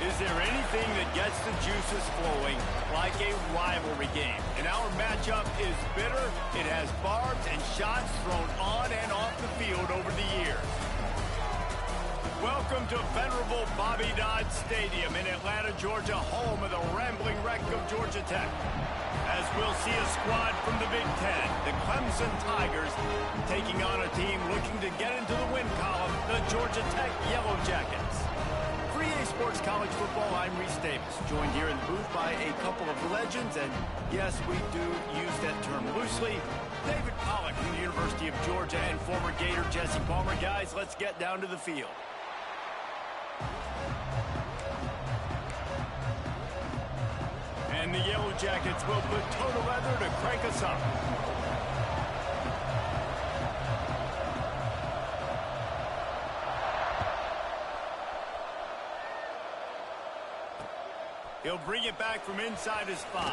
Is there anything that gets the juices flowing like a rivalry game? And our matchup is bitter. It has barbs and shots thrown on and off the field over the years. Welcome to venerable Bobby Dodd Stadium in Atlanta, Georgia, home of the rambling wreck of Georgia Tech. As we'll see a squad from the Big Ten, the Clemson Tigers, taking on a team looking to get into the win column, the Georgia Tech Yellow Jackets. For EA Sports College Football, I'm Reese Davis, joined here in the booth by a couple of legends, and yes, we do use that term loosely. David Pollack from the University of Georgia and former Gator Jesse Palmer. Guys, let's get down to the field. And the Yellow Jackets will put total leather to crank us up. He'll bring it back from inside his 5.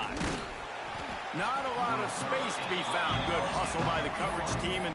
Not a lot of space to be found. Good hustle by the coverage team. And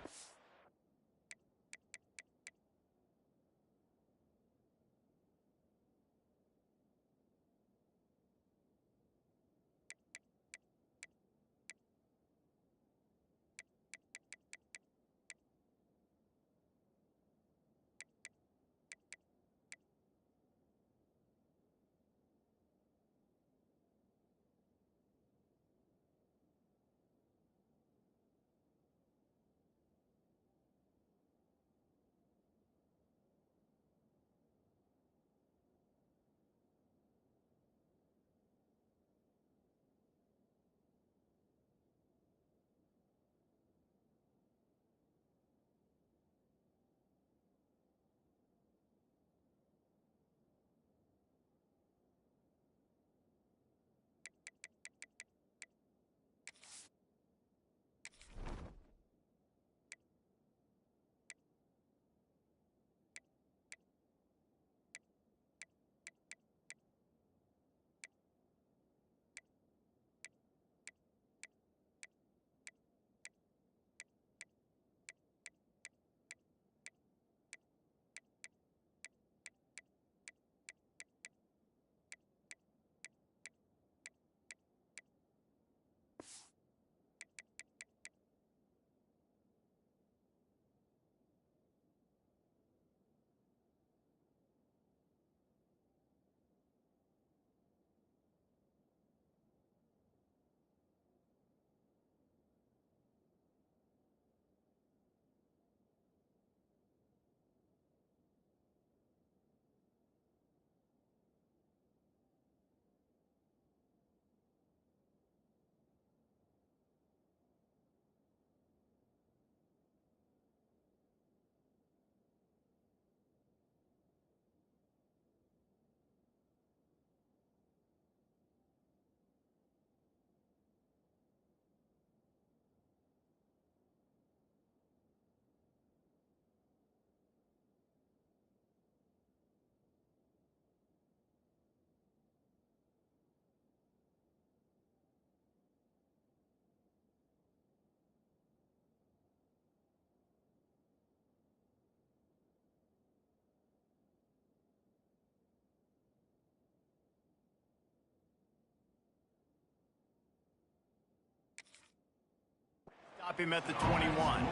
stop him at the 21.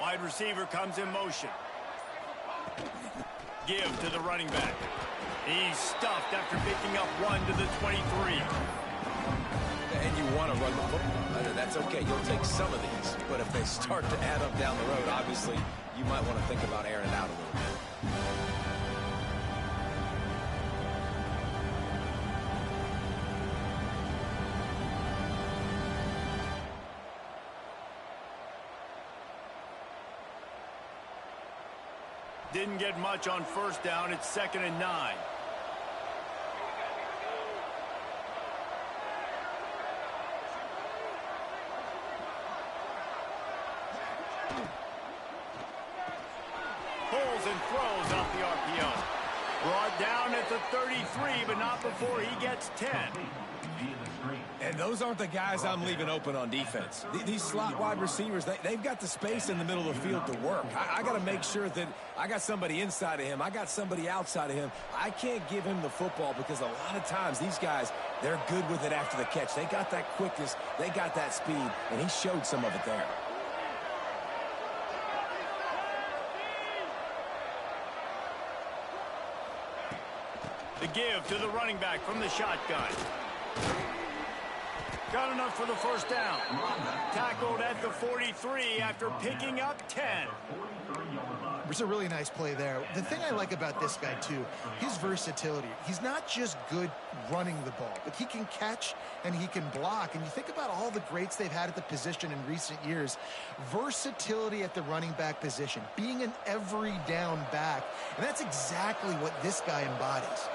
Wide receiver comes in motion. Give to the running back. He's stuffed after picking up 1 to the 23. And you want to run the football. That's okay. You'll take some of these. But if they start to add up down the road, obviously, you might want to think about airing it out a little bit. Didn't get much on first down. It's 2nd and 9. and throws off the RPO. Brought down at the 33, but not before he gets 10. And those aren't the guys I'm leaving open on defense. These slot wide receivers, they've got the space in the middle of the field to work. I got to make sure that I got somebody inside of him. I got somebody outside of him. I can't give him the football because a lot of times these guys, they're good with it after the catch. They got that quickness. They got that speed, and he showed some of it there. The give to the running back from the shotgun. Got enough for the first down. Tackled at the 43 after picking up 10. It's a really nice play there. The thing I like about this guy, too, his versatility. He's not just good running the ball, but he can catch and he can block. And you think about all the greats they've had at the position in recent years. Versatility at the running back position, being an every down back. And that's exactly what this guy embodies.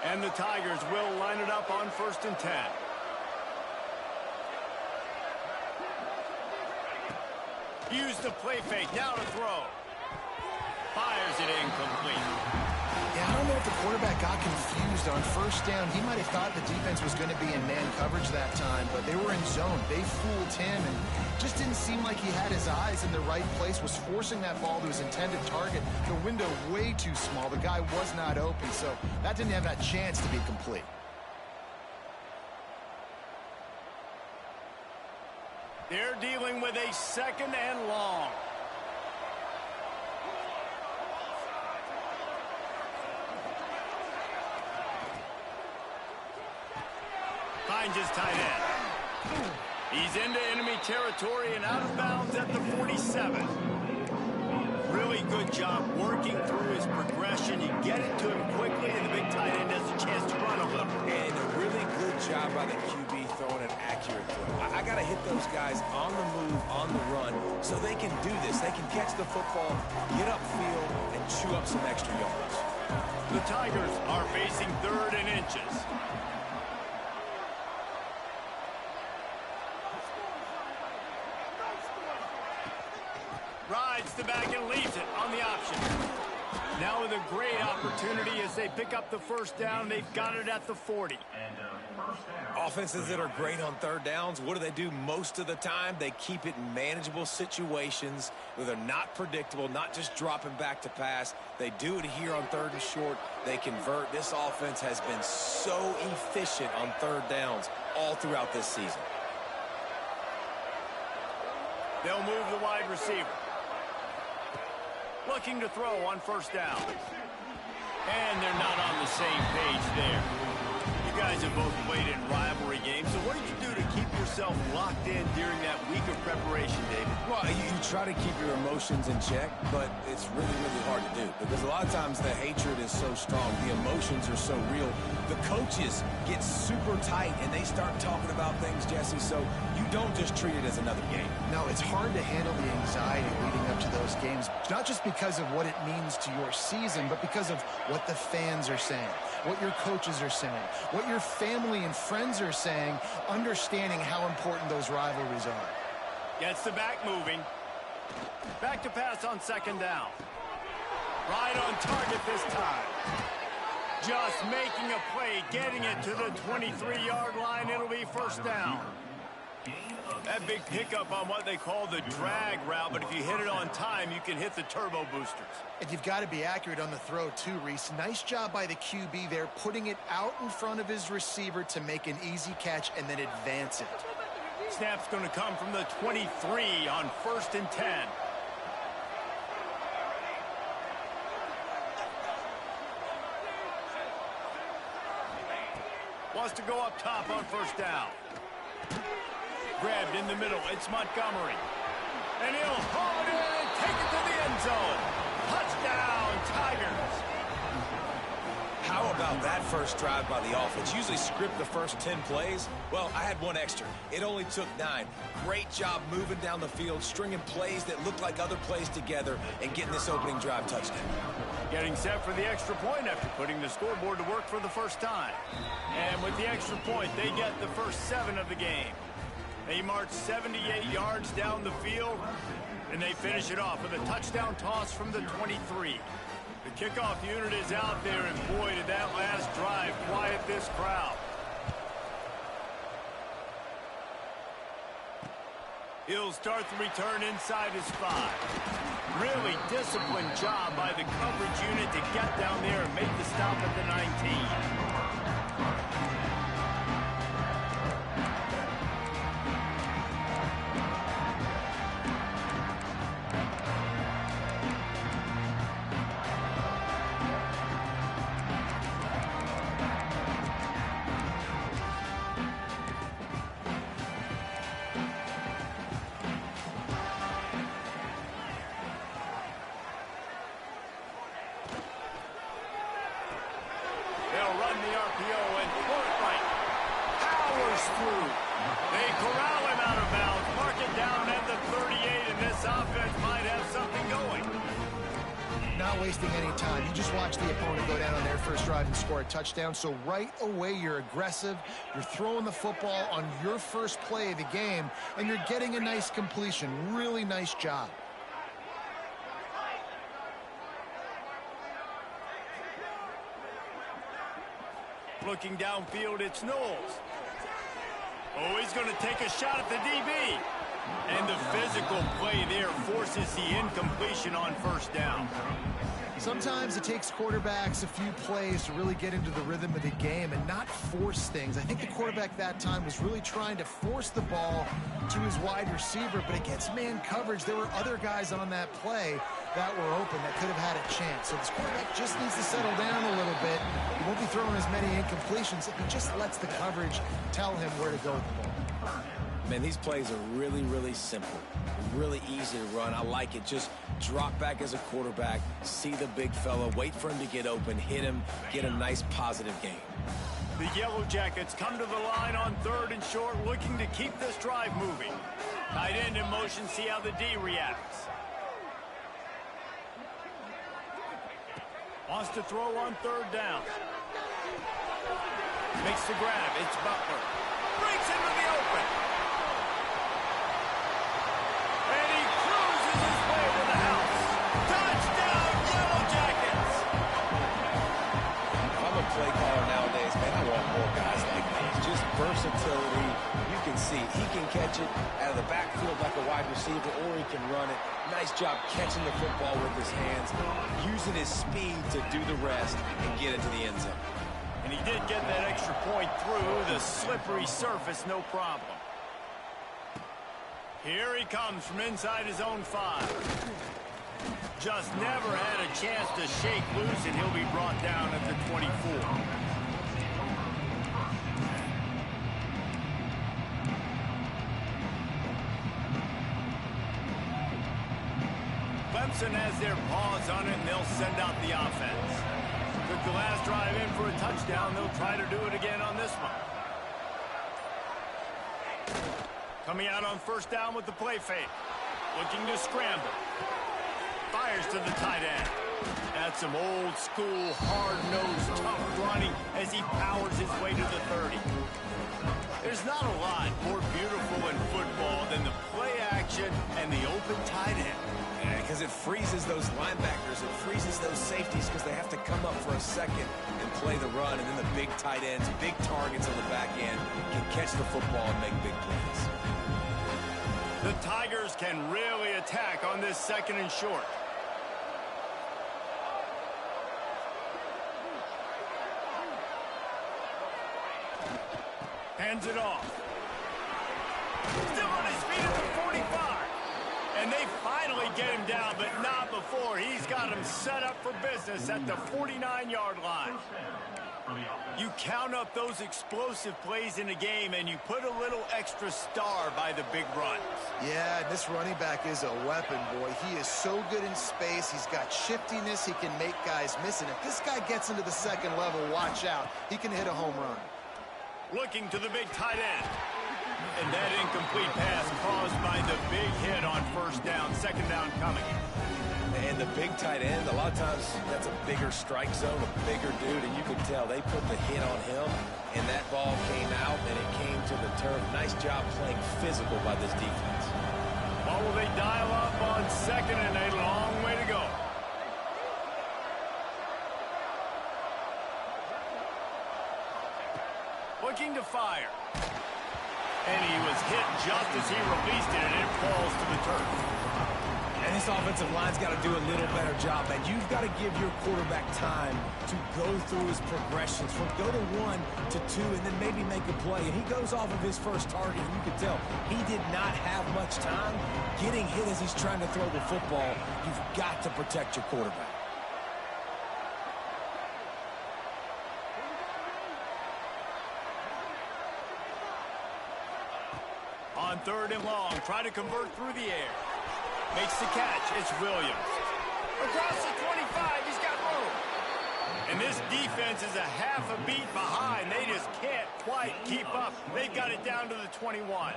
And the Tigers will line it up on 1st and 10. Use the play fake, now to throw. Fires it incomplete. Yeah, I don't know if the quarterback got confused on 1st down. He might have thought the defense was going to be in man coverage that time, but they were in zone. They fooled him and just didn't seem like he had his eyes in the right place, was forcing that ball to his intended target. The window way too small. The guy was not open, so that didn't have that chance to be complete. They're dealing with a 2nd and long. Finds his tight end. He's into enemy territory and out of bounds at the 47. Really good job working through his progression. You get it to him quickly, and the big tight end has a chance to run a little. And a really good job by the QB throwing an accurate throw. I got to hit those guys on the move, on the run, so they can do this. They can catch the football, get upfield, and chew up some extra yards. The Tigers are facing 3rd and inches. Rides the back and leaves it on the option. Now with a great opportunity as they pick up the 1st down. They've got it at the 40. Offenses that are great on 3rd downs, what do? Most of the time? They keep it in manageable situations where they're not predictable, not just dropping back to pass. They do it here on 3rd and short. They convert. This offense has been so efficient on 3rd downs all throughout this season. They'll move the wide receiver. Looking to throw on 1st down. And they're not on the same page there. You guys have both played in rivalry games, so what did you do to keep yourself locked in during that week of preparation, David? Well, you try to keep your emotions in check, but it's really, really hard to do because a lot of times the hatred is so strong. The emotions are so real. The coaches get super tight, and they start talking about things, Jesse, so you don't just treat it as another game. No, it's hard to handle the anxiety leading up to those games, not just because of what it means to your season, but because of what the fans are saying, what your coaches are saying, what your family and friends are saying, understanding how important those rivalries are. Gets the back moving. Back to pass on 2nd down. Right on target this time. Just making a play, getting it to the 23-yard line. It'll be 1st down. That big pickup on what they call the drag route, but if you hit it on time, you can hit the turbo boosters. And you've got to be accurate on the throw too, Reese. Nice job by the QB there, putting it out in front of his receiver to make an easy catch and then advance it. Snap's going to come from the 23 on 1st and 10. Wants to go up top on 1st down. Grabbed in the middle. It's Montgomery. And he'll haul it in and take it to the end zone. Touchdown, Tigers. How about that first drive by the offense? Usually script the first 10 plays. Well, I had one extra. It only took 9. Great job moving down the field, stringing plays that look like other plays together, and getting this opening drive touchdown. Getting set for the extra point after putting the scoreboard to work for the first time. And with the extra point, they get the first 7 of the game. They march 78 yards down the field, and they finish it off with a touchdown toss from the 23. The kickoff unit is out there, and boy, did that last drive quiet this crowd. He'll start the return inside his 5. Really disciplined job by the coverage unit to get down there and make the stop at the 19. They corral him out of bounds, mark it down at the 38, and this offense might have something going. Not wasting any time. You just watch the opponent go down on their first drive and score a touchdown. So right away, you're aggressive. You're throwing the football on your first play of the game, and you're getting a nice completion. Really nice job. Looking downfield, it's Knowles. Oh, he's going to take a shot at the DB. And the physical play there forces the incompletion on first down. Sometimes it takes quarterbacks a few plays to really get into the rhythm of the game and not force things. I think the quarterback that time was really trying to force the ball to his wide receiver, but against man coverage, there were other guys on that play that were open that could have had a chance. So this quarterback just needs to settle down a little bit. He won't be throwing as many incompletions if he just lets the coverage tell him where to go with the ball. Man, these plays are really, really simple. Really easy to run. I like it. Just drop back as a quarterback, see the big fella, wait for him to get open, hit him, get a nice positive gain. The Yellow Jackets come to the line on 3rd and short, looking to keep this drive moving. Tight end in motion, see how the D reacts. Wants to throw on 3rd down. Makes the grab. It's Butler. Breaks into the open. And he cruises his way to the house. Touchdown, Yellow Jackets! If I'm a play caller nowadays, man, I want more guys like these. Just versatility. You can see he can catch it out of the backfield like a wide receiver, or he can run it. Nice job catching the football with his hands, using his speed to do the rest and get into the end zone. And he did get that extra point through the slippery surface, no problem. Here he comes from inside his own 5. Just never had a chance to shake loose, and he'll be brought down at the 24. Clemson has their paws on it, and they'll send out the offense. Took the last drive in for a touchdown. They'll try to do it again on this one. Coming out on 1st down with the play fake. Looking to scramble. Fires to the tight end. That's some old school, hard-nosed, tough running as he powers his way to the 30. There's not a lot more beautiful in football than the play action and the open tight end. Yeah, because it freezes those linebackers. It freezes those safeties because they have to come up for a second and play the run. And then the big tight ends, big targets on the back end, can catch the football and make big plays. The Tigers can really attack on this 2nd and short. Hands it off. Still on his feet at the 45. And they finally get him down, but not before. He's got him set up for business at the 49-yard line. You count up those explosive plays in a game, and you put a little extra star by the big runs. Yeah, this running back is a weapon, boy. He is so good in space. He's got shiftiness. He can make guys miss. And if this guy gets into the 2nd level, watch out. He can hit a home run. Looking to the big tight end. And that incomplete pass caused by the big hit on 1st down. 2nd down coming. And the big tight end, a lot of times that's a bigger strike zone, a bigger dude, and you can tell they put the hit on him, and that ball came out, and it came to the turf. Nice job playing physical by this defense. Well, will they dial up on 2nd, and a long way to go. looking to fire. And he was hit just as he released it, and it falls to the turf. And this offensive line's got to do a little better job, man. You've got to give your quarterback time to go through his progressions from go to 1 to 2 and then maybe make a play. And he goes off of his first target, and you can tell he did not have much time getting hit as he's trying to throw the football. You've got to protect your quarterback. On 3rd and long, try to convert through the air. Makes the catch. It's Williams. Across the 25, he's got room. And this defense is a half a beat behind. They just can't quite keep up. They've got it down to the 21.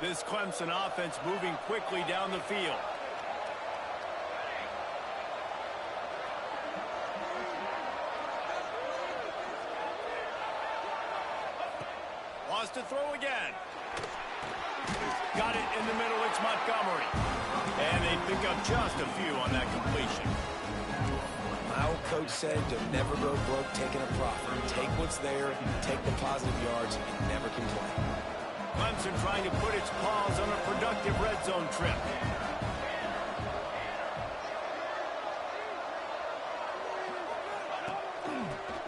This Clemson offense moving quickly down the field. Wants to throw again. Got it in the middle. It's Montgomery. And they pick up just a few on that completion. My old coach said to never go broke taking a profit. Take what's there, take the positive yards, and never complain. Clemson trying to put its paws on a productive red zone trip.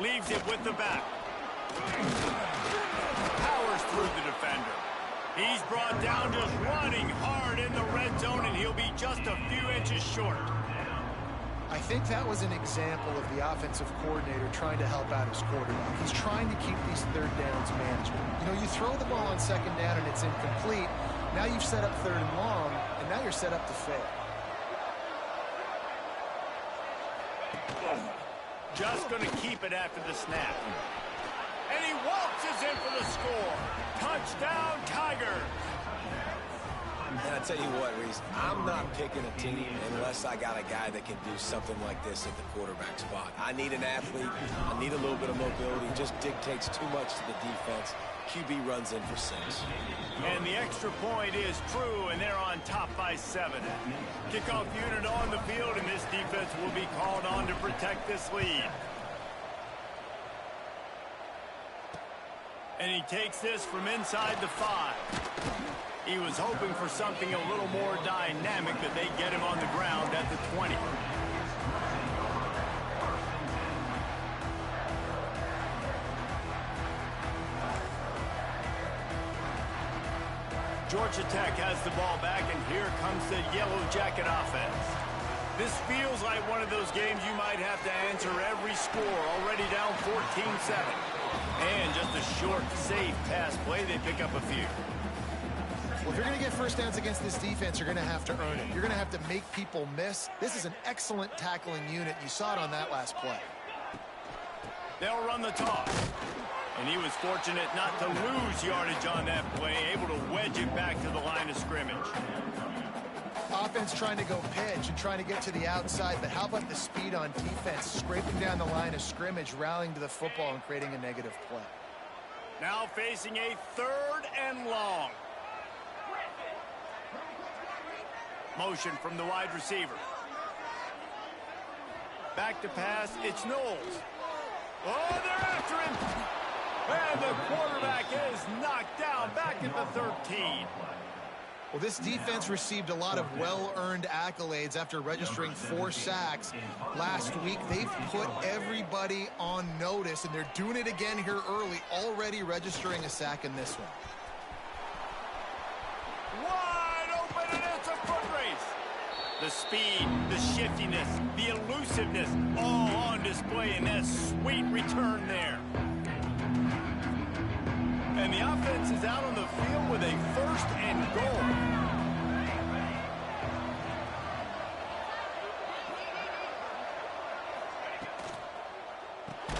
Leaves it with the back. Powers through the defender. He's brought down just running hard in the red zone, and he'll be just a few inches short. I think that was an example of the offensive coordinator trying to help out his quarterback. He's trying to keep these 3rd downs manageable. You know, you throw the ball on 2nd down and it's incomplete. Now you've set up 3rd and long, and now you're set up to fail. Just going to keep it after the snap. And he waltzes in for the score. Touchdown, Tigers. And I tell you what, Reese, I'm not picking a team unless I got a guy that can do something like this at the quarterback spot. I need an athlete. I need a little bit of mobility. Just dictates too much to the defense. QB runs in for 6. And the extra point is true, and they're on top by 7. Kickoff unit on the field, and this defense will be called on to protect this lead. And he takes this from inside the 5. He was hoping for something a little more dynamic, that they get him on the ground at the 20. Georgia Tech has the ball back, and here comes the Yellow Jacket offense. This feels like one of those games you might have to answer every score. Already down 14-7. And just a short, safe pass play. They pick up a few. Well, if you're going to get 1st downs against this defense, you're going to have to earn it. You're going to have to make people miss. This is an excellent tackling unit. You saw it on that last play. They'll run the toss. And he was fortunate not to lose yardage on that play, able to wedge it back to the line of scrimmage. Offense trying to go pitch and trying to get to the outside, but how about the speed on defense, scraping down the line of scrimmage, rallying to the football and creating a negative play. Now facing a 3rd and long. Motion from the wide receiver. Back to pass, it's Knowles. Oh, they're after him. And the quarterback is knocked down back at the 13. Well, this defense received a lot of well-earned accolades after registering 4 sacks last week. They've put everybody on notice, and they're doing it again here early, already registering a sack in this one. Wide open, and it's a foot race. The speed, the shiftiness, the elusiveness, all on display in that sweet return there. And the offense is out on the field with a 1st and goal.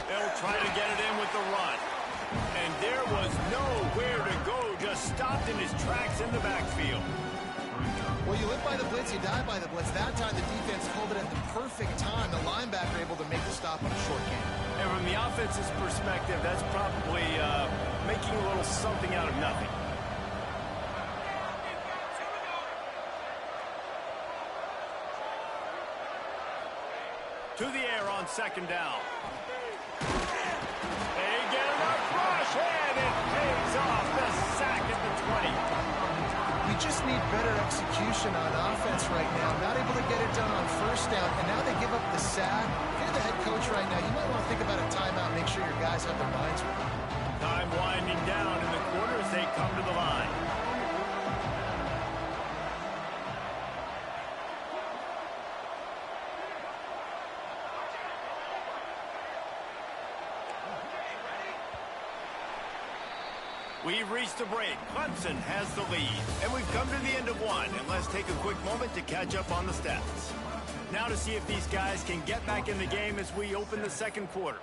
They'll try to get it in with the run. And there was nowhere to go, just stopped in his tracks in the backfield. Well, you live by the blitz, you die by the blitz. That time the defense called it at the perfect time. The linebacker able to make the stop on a short game. And from the offense's perspective, that's probably making a little something out of nothing. To the air on second down. They get enough rush, and it pays off the sack at the 20. We just need better execution on offense right now. Not able to get it done on first down, and now they give up the sack. If you're the head coach right now, you might want to think about a timeout, make sure your guys have their minds right. Time winding down in the quarter as they come to the line. We've reached a break. Clemson has the lead. And we've come to the end of one. And let's take a quick moment to catch up on the stats. Now to see if these guys can get back in the game as we open the second quarter.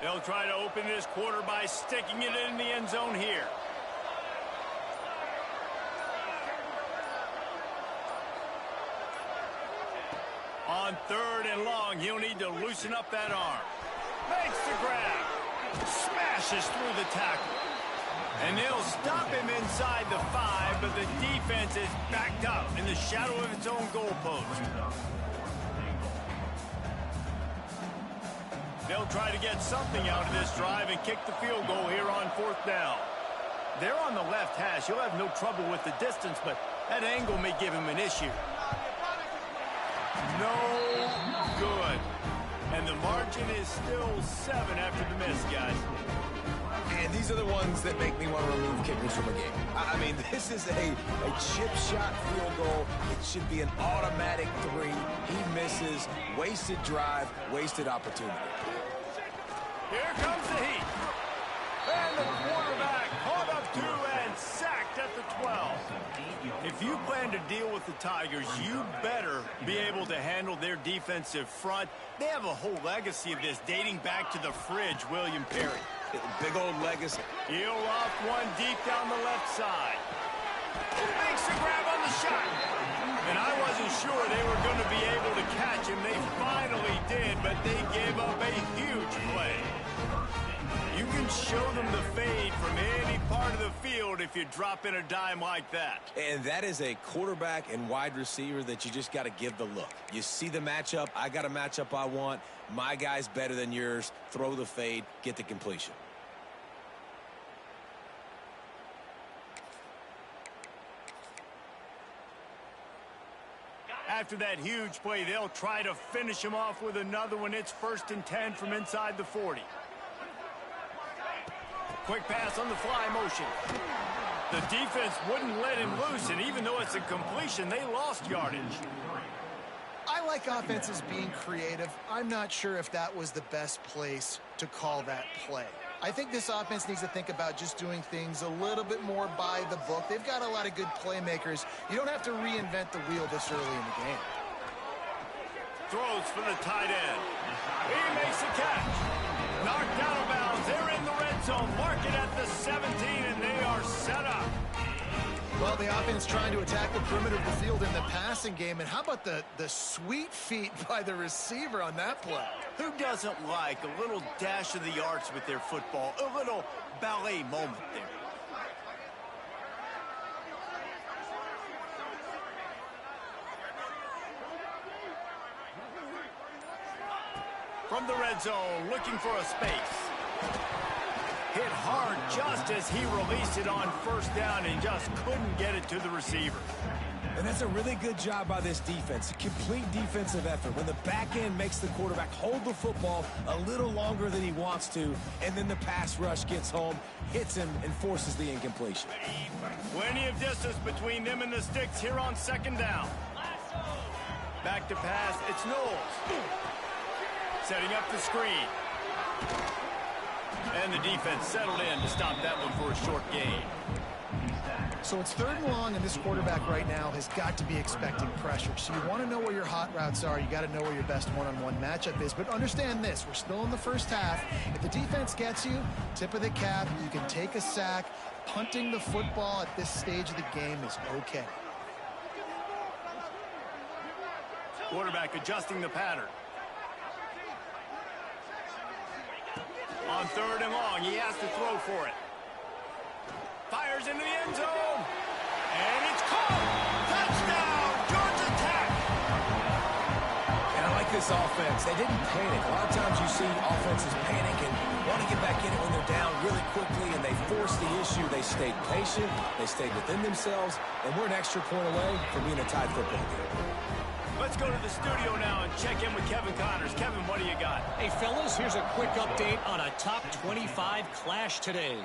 They'll try to open this quarter by sticking it in the end zone here. On third and long, he'll need to loosen up that arm. Makes the grab. Smashes through the tackle. And they'll stop him inside the 5, but the defense is backed up in the shadow of its own goalpost. They'll try to get something out of this drive and kick the field goal here on fourth down. They're on the left hash. He'll have no trouble with the distance, but that angle may give him an issue. No good. And the margin is still 7 after the miss, guys. And these are the ones that make me want to remove kickers from a game. I mean, this is a chip shot field goal. It should be an automatic 3. He misses. Wasted drive, wasted opportunity. Here comes the heat. And the quarterback caught up to and sacked at the 12. If you plan to deal with the Tigers, you better be able to handle their defensive front. They have a whole legacy of this dating back to the fridge, William Perry. Big old legacy. He'll loft one deep down the left side. Makes the grab on the shot. And I wasn't sure they were going to be able to catch him. They finally did, but they gave up a huge play. You can show them the fade from any part of the field if you drop in a dime like that. And that is a quarterback and wide receiver that you just got to give the look. You see the matchup. I got a matchup I want. My guy's better than yours. Throw the fade. Get the completion. After that huge play, they'll try to finish him off with another one. It's 1st and 10 from inside the 40. Quick pass on the fly motion. The defense wouldn't let him loose, and even though it's a completion, they lost yardage. I like offenses being creative. I'm not sure if that was the best place to call that play. I think this offense needs to think about just doing things a little bit more by the book. They've got a lot of good playmakers. You don't have to reinvent the wheel this early in the game. Throws for the tight end. He makes a catch. Knocked out of bounds. They're in the red zone. Mark it at the 17, and they are set up. Well, the offense trying to attack the perimeter of the field in the passing game. And how about the sweet feet by the receiver on that play? Who doesn't like a little dash of the arts with their football? A little ballet moment there. From the red zone, looking for a space. Hit hard just as he released it on first down and just couldn't get it to the receiver. And that's a really good job by this defense. A complete defensive effort. When the back end makes the quarterback hold the football a little longer than he wants to, and then the pass rush gets home, hits him, and forces the incompletion. Plenty of distance between them and the sticks here on second down. Back to pass, it's Knowles. Setting up the screen. And the defense settled in to stop that one for a short gain. So it's 3rd and long, and this quarterback right now has got to be expecting pressure. So you want to know where your hot routes are. You got to know where your best one-on-one matchup is. But understand this, we're still in the first half. If the defense gets you, tip of the cap, you can take a sack. Punting the football at this stage of the game is okay. Quarterback adjusting the pattern. On 3rd and long, he has to throw for it. Fires into the end zone. And it's caught. Touchdown, Georgia Tech. And I like this offense. They didn't panic. A lot of times you see offenses panic and want to get back in it when they're down really quickly, and they force the issue. They stayed patient. They stayed within themselves, and we're an extra point away from being a tied football game. Let's go to the studio now and check in with Kevin Connors. Kevin, what do you got? Hey, fellas, here's a quick update on a top 25 clash today.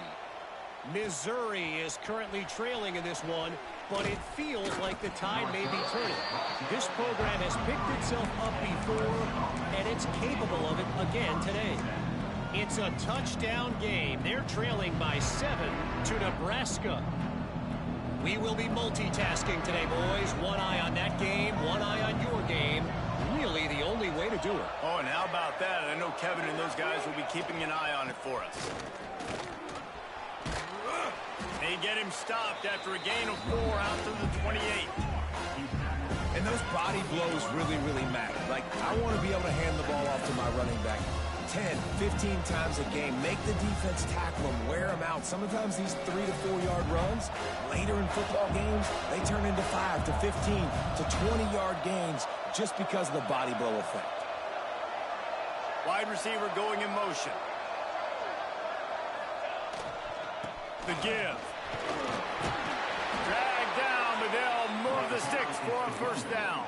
Missouri is currently trailing in this one, but it feels like the tide may be turning. This program has picked itself up before, and it's capable of it again today. It's a touchdown game. They're trailing by 7 to Nebraska. We will be multitasking today, boys. One eye on that game, one eye on your game. Really the only way to do it. Oh, and how about that? I know Kevin and those guys will be keeping an eye on it for us. They get him stopped after a gain of 4 out to the 28. And those body blows really, really matter. Like, I want to be able to hand the ball off to my running back 10, 15 times a game. Make the defense tackle them, wear them out. Sometimes these 3 to 4 yard runs, later in football games, they turn into 5 to 15 to 20 yard gains just because of the body blow effect. Wide receiver going in motion. The give. Dragged down, but they'll move the sticks for a first down.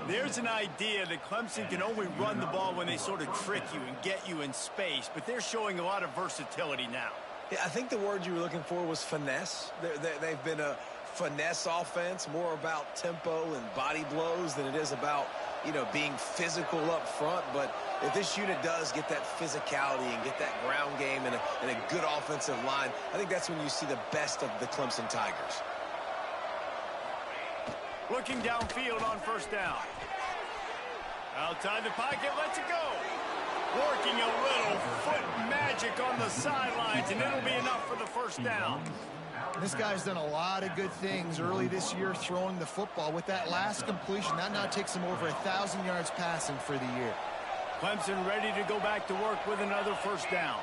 There's an idea that Clemson can only run the ball when they sort of trick you and get you in space, but they're showing a lot of versatility now. Yeah, I think the word you were looking for was finesse. They've been a finesse offense, more about tempo and body blows than it is about, being physical up front. But if this unit does get that physicality and get that ground game and a good offensive line, I think that's when you see the best of the Clemson Tigers. Looking downfield on first down. Outside the pocket, lets it go. Working a little foot magic on the sidelines, and it'll be enough for the first down. This guy's done a lot of good things early this year throwing the football. With that last completion, that now takes him over 1,000 yards passing for the year. Clemson ready to go back to work with another first down.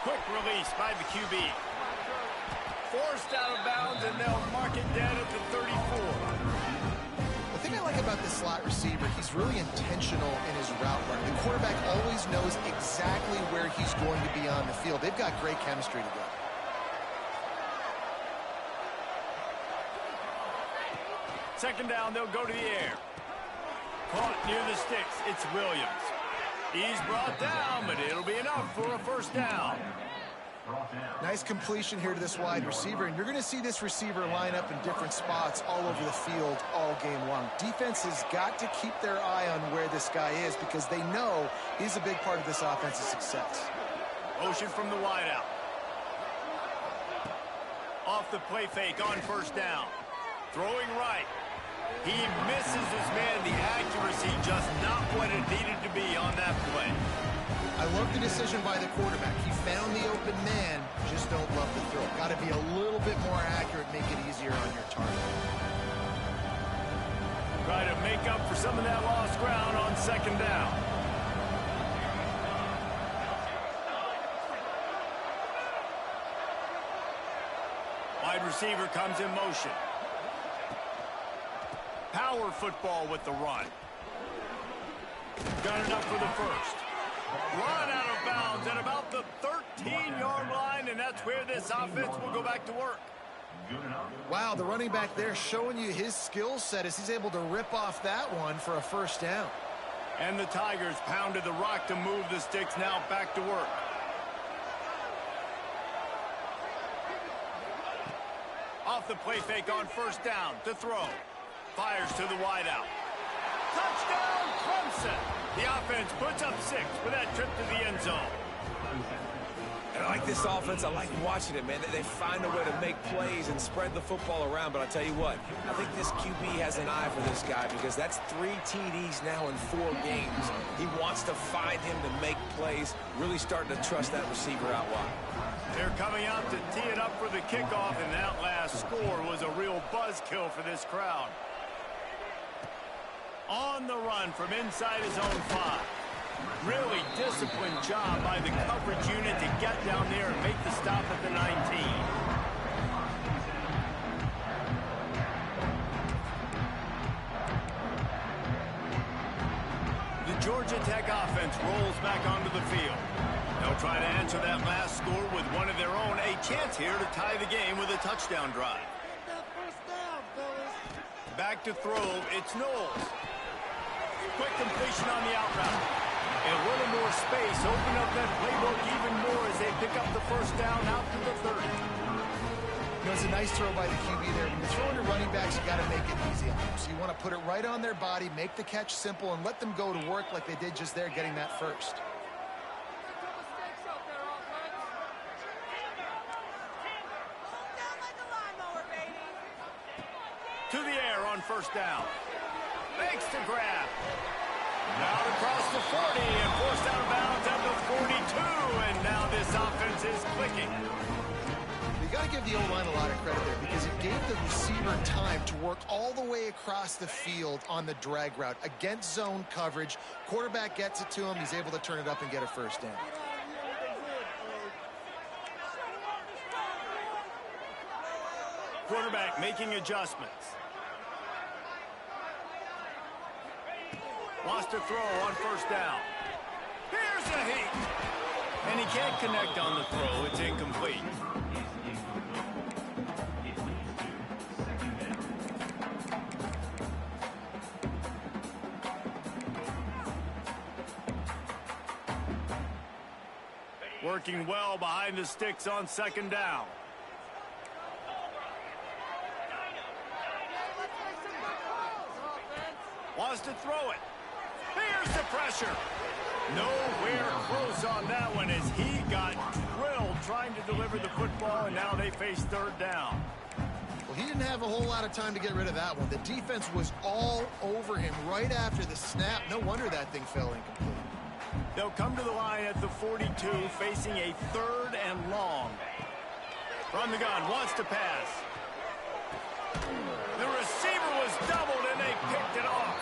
Quick release by the QB. Forced out of bounds, and they'll mark it dead at the 34. The thing I like about this slot receiver, he's really intentional in his route run. The quarterback always knows exactly where he's going to be on the field. They've got great chemistry together. Second down, they'll go to the air. Caught near the sticks. It's Williams. He's brought down, but it'll be enough for a first down. Nice completion here to this wide receiver, and you're going to see this receiver line up in different spots all over the field all game long. Defense has got to keep their eye on where this guy is because they know he's a big part of this offense's success. Motion from the wideout. Off the play fake on first down. Throwing right. He misses his man. The accuracy just not what it needed to be on that play. I love the decision by the quarterback. He found the open man, just don't love the throw. Got to be a little bit more accurate, make it easier on your target. Try to make up for some of that lost ground on second down. Wide receiver comes in motion. Power football with the run. Got enough for the first. Run out of bounds at about the 13-yard line, and that's where this offense will go back to work. Wow, the running back there showing you his skill set as he's able to rip off that one for a first down. And the Tigers pounded the rock to move the sticks, now back to work. Off the play fake on first down to throw. Fires to the wideout. Touchdown, Clemson! The offense puts up 6 with that trip to the end zone. And I like this offense. I like watching it, man. They find a way to make plays and spread the football around. But I'll tell you what, I think this QB has an eye for this guy because that's 3 TDs now in 4 games. He wants to find him to make plays, really starting to trust that receiver out wide. They're coming out to tee it up for the kickoff, and that last score was a real buzzkill for this crowd. On the run from inside his own 5. Really disciplined job by the coverage unit to get down there and make the stop at the 19. The Georgia Tech offense rolls back onto the field. They'll try to answer that last score with one of their own. A chance here to tie the game with a touchdown drive. Back to throw, it's Knowles. Quick completion on the out route. And a little more space, open up that playbook even more as they pick up the first down out to the 30. You know, it's a nice throw by the QB there. When you're throwing to running backs, you got to make it easy on them. So you want to put it right on their body, make the catch simple, and let them go to work like they did just there, getting that first. To the air on first down. Makes the grab. Now across the 40 and forced out of bounds at the 42. And now this offense is clicking. You got to give the O-line a lot of credit there because it gave the receiver time to work all the way across the field on the drag route against zone coverage. Quarterback gets it to him. He's able to turn it up and get a first down. Quarterback making adjustments. Wants to throw on first down. Here's a heat. And he can't connect on the throw. It's incomplete. Working well behind the sticks on second down. Wants to throw it. Here's the pressure. Nowhere close on that one as he got drilled trying to deliver the football, and now they face third down. Well, he didn't have a whole lot of time to get rid of that one. The defense was all over him right after the snap. No wonder that thing fell incomplete. They'll come to the line at the 42, facing a third and long. From the gun, wants to pass. The receiver was doubled, and they picked it off.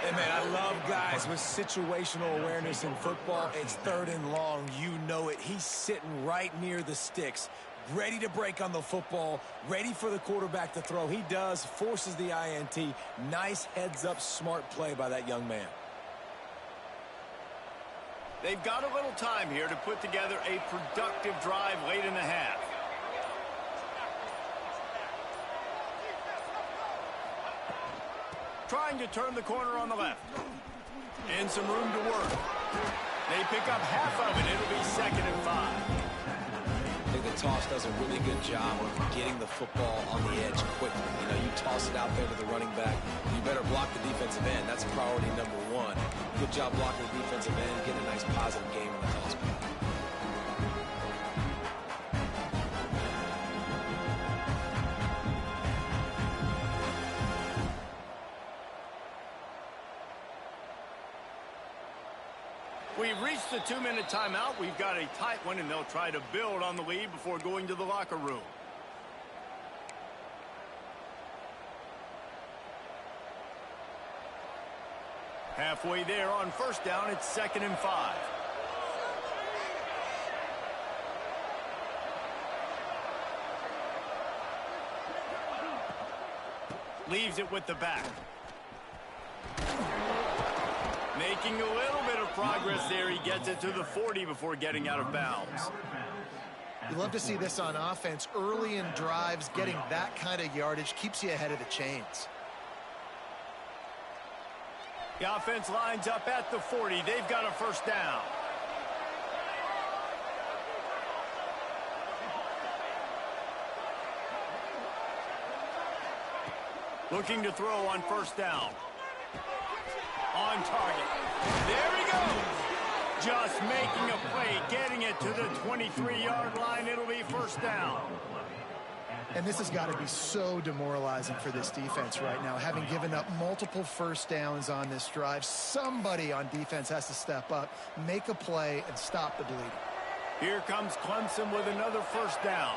Hey, man, I love guys with situational awareness in football. It's third and long. You know it. He's sitting right near the sticks, ready to break on the football, ready for the quarterback to throw. He does, forces the INT. Nice heads-up, smart play by that young man. They've got a little time here to put together a productive drive late in the half. Trying to turn the corner on the left. And some room to work. They pick up half of it. It'll be 2nd and 5. I think the toss does a really good job of getting the football on the edge quickly. You know, you toss it out there to the running back. You better block the defensive end. That's priority number one. Good job blocking the defensive end, getting a nice positive game in the toss play. We've reached the 2-minute timeout. We've got a tight one, and they'll try to build on the lead before going to the locker room. Halfway there on first down, it's 2nd and 5. Leaves it with the back. Making a little bit of progress there. He gets it to the 40 before getting out of bounds. You love to see this on offense. Early in drives, getting that kind of yardage keeps you ahead of the chains. The offense lines up at the 40. They've got a first down. Looking to throw on first down. On target. There he goes. Just making a play, getting it to the 23-yard line. It'll be first down. And this has got to be so demoralizing for this defense right now. Having given up multiple first downs on this drive, somebody on defense has to step up, make a play, and stop the bleeding. Here comes Clemson with another first down.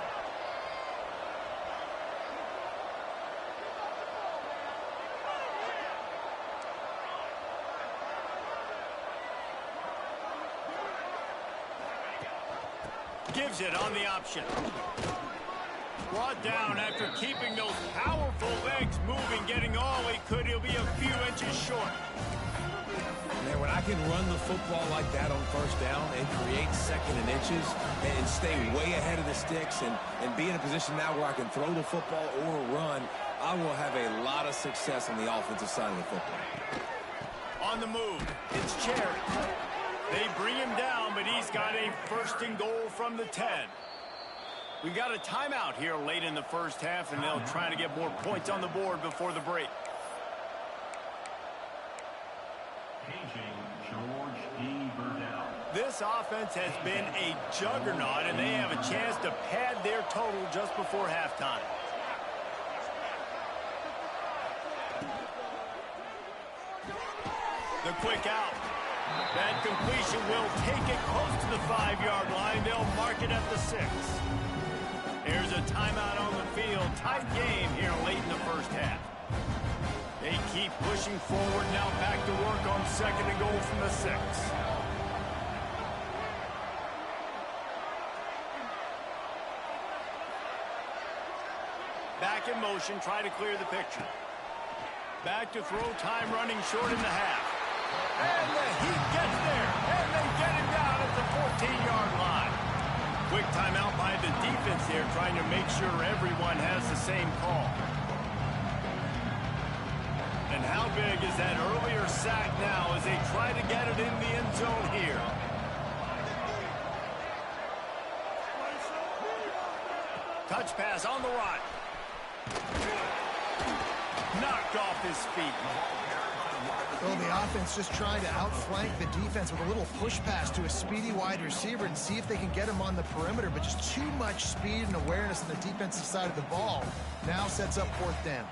Gives it on the option. Brought down after keeping those powerful legs moving, getting all he could. He'll be a few inches short. Man, when I can run the football like that on first down and create second and inches and stay way ahead of the sticks and be in a position now where I can throw the football or run, I will have a lot of success on the offensive side of the football. On the move, it's Cherry. They bring him down, but he's got a first and goal from the 10. We got a timeout here late in the first half, and they'll try to get more points on the board before the break. This offense has been a juggernaut, and they have a chance to pad their total just before halftime. The quick out. That completion will take it close to the 5-yard line. They'll mark it at the 6. There's a timeout on the field. Tight game here late in the first half. They keep pushing forward. Now back to work on second and goal from the 6. Back in motion, try to clear the picture. Back to throw, time running short in the half. And the Heat gets there, and they get him down at the 14-yard line. Quick timeout by the defense here, trying to make sure everyone has the same call. And how big is that earlier sack now as they try to get it in the end zone here? Touch pass on the right. Knocked off his feet. Well, the offense just trying to outflank the defense with a little push pass to a speedy wide receiver and see if they can get him on the perimeter, but just too much speed and awareness on the defensive side of the ball. Now sets up fourth down.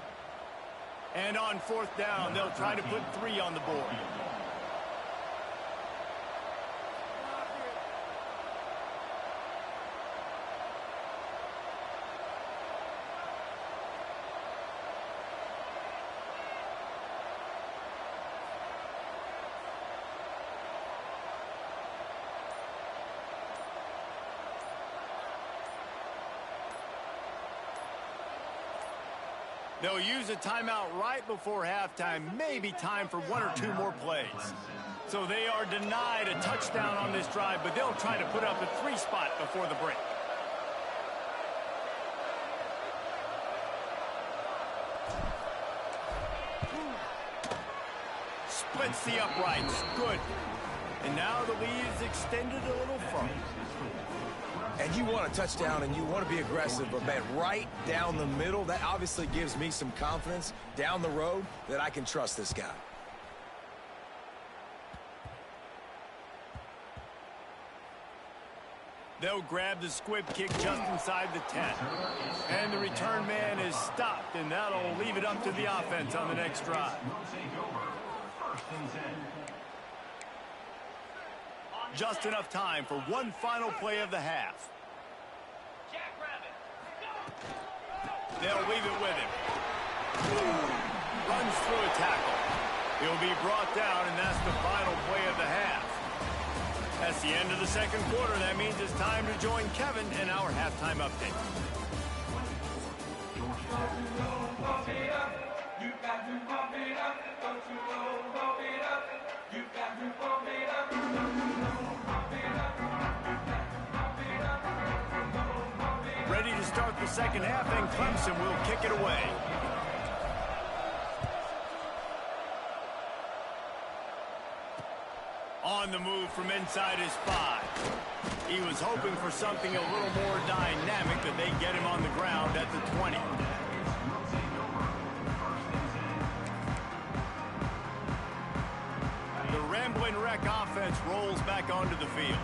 And on fourth down, they'll try to put 3 on the board. They'll use a timeout right before halftime, maybe time for 1 or 2 more plays. So they are denied a touchdown on this drive, but they'll try to put up a 3 spot before the break. Splits the uprights. Good. And now the lead is extended a little further. And you want a touchdown and you want to be aggressive, but man, right down the middle, that obviously gives me some confidence down the road that I can trust this guy. They'll grab the squib kick just inside the 10. And the return man is stopped, and that'll leave it up to the offense on the next drive. Just enough time for one final play of the half. They'll leave it with him. Runs through a tackle. He'll be brought down, and that's the final play of the half. That's the end of the second quarter. That means it's time to join Kevin in our halftime update. Ready to start the second half, and Clemson will kick it away. On the move from inside his 5. He was hoping for something a little more dynamic, but they get him on the ground at the 20. The Ramblin' Wreck offense rolls back onto the field.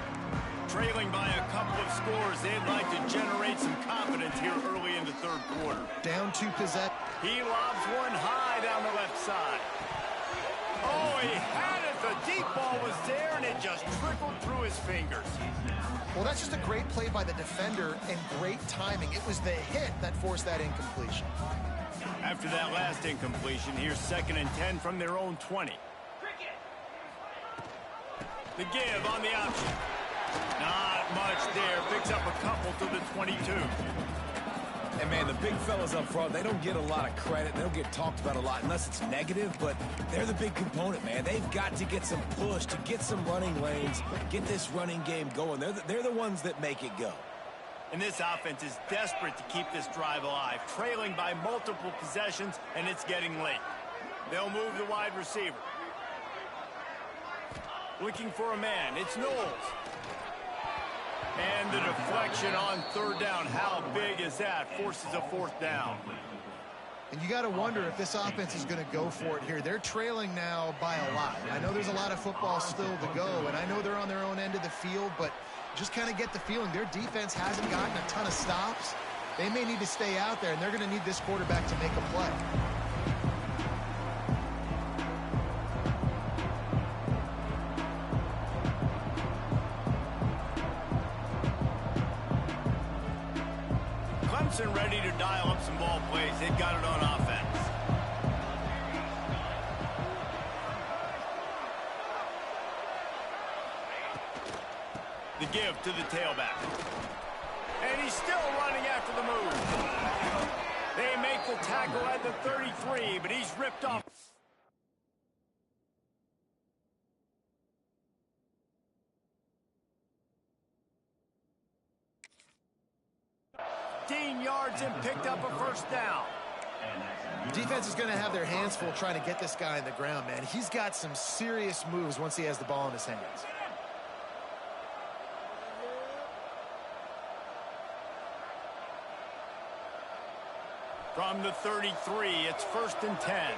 Trailing by a couple of scores, they'd like to generate some confidence here early in the third quarter. Down 2 possessions. He lobs one high down the left side. Oh, he had it. The deep ball was there, and it just trickled through his fingers. Well, that's just a great play by the defender and great timing. It was the hit that forced that incompletion. After that last incompletion, here's 2nd and 10 from their own 20. The give on the option. Not much there. Picks up a couple to the 22. And, man, the big fellas up front, they don't get a lot of credit. They don't get talked about a lot unless it's negative, but they're the big component, man. They've got to get some push, to get some running lanes, get this running game going. They're the ones that make it go. And this offense is desperate to keep this drive alive, trailing by multiple possessions, and it's getting late. They'll move the wide receiver. Looking for a man. It's Knowles. And the deflection on third down. How big is that? Forces a fourth down. And you got to wonder if this offense is going to go for it here. They're trailing now by a lot. I know there's a lot of football still to go, and I know they're on their own end of the field, but just kind of get the feeling their defense hasn't gotten a ton of stops. They may need to stay out there, and they're going to need this quarterback to make a play. Clemson ready to dial up some ball plays. They've got it on offense. The give to the tailback. And he's still running after the move. They make the tackle at the 33, but he's ripped off. Yards and picked up a first down. Defense is going to have their hands full trying to get this guy in the ground, man. He's got some serious moves once he has the ball in his hands. From the 33, it's 1st and 10.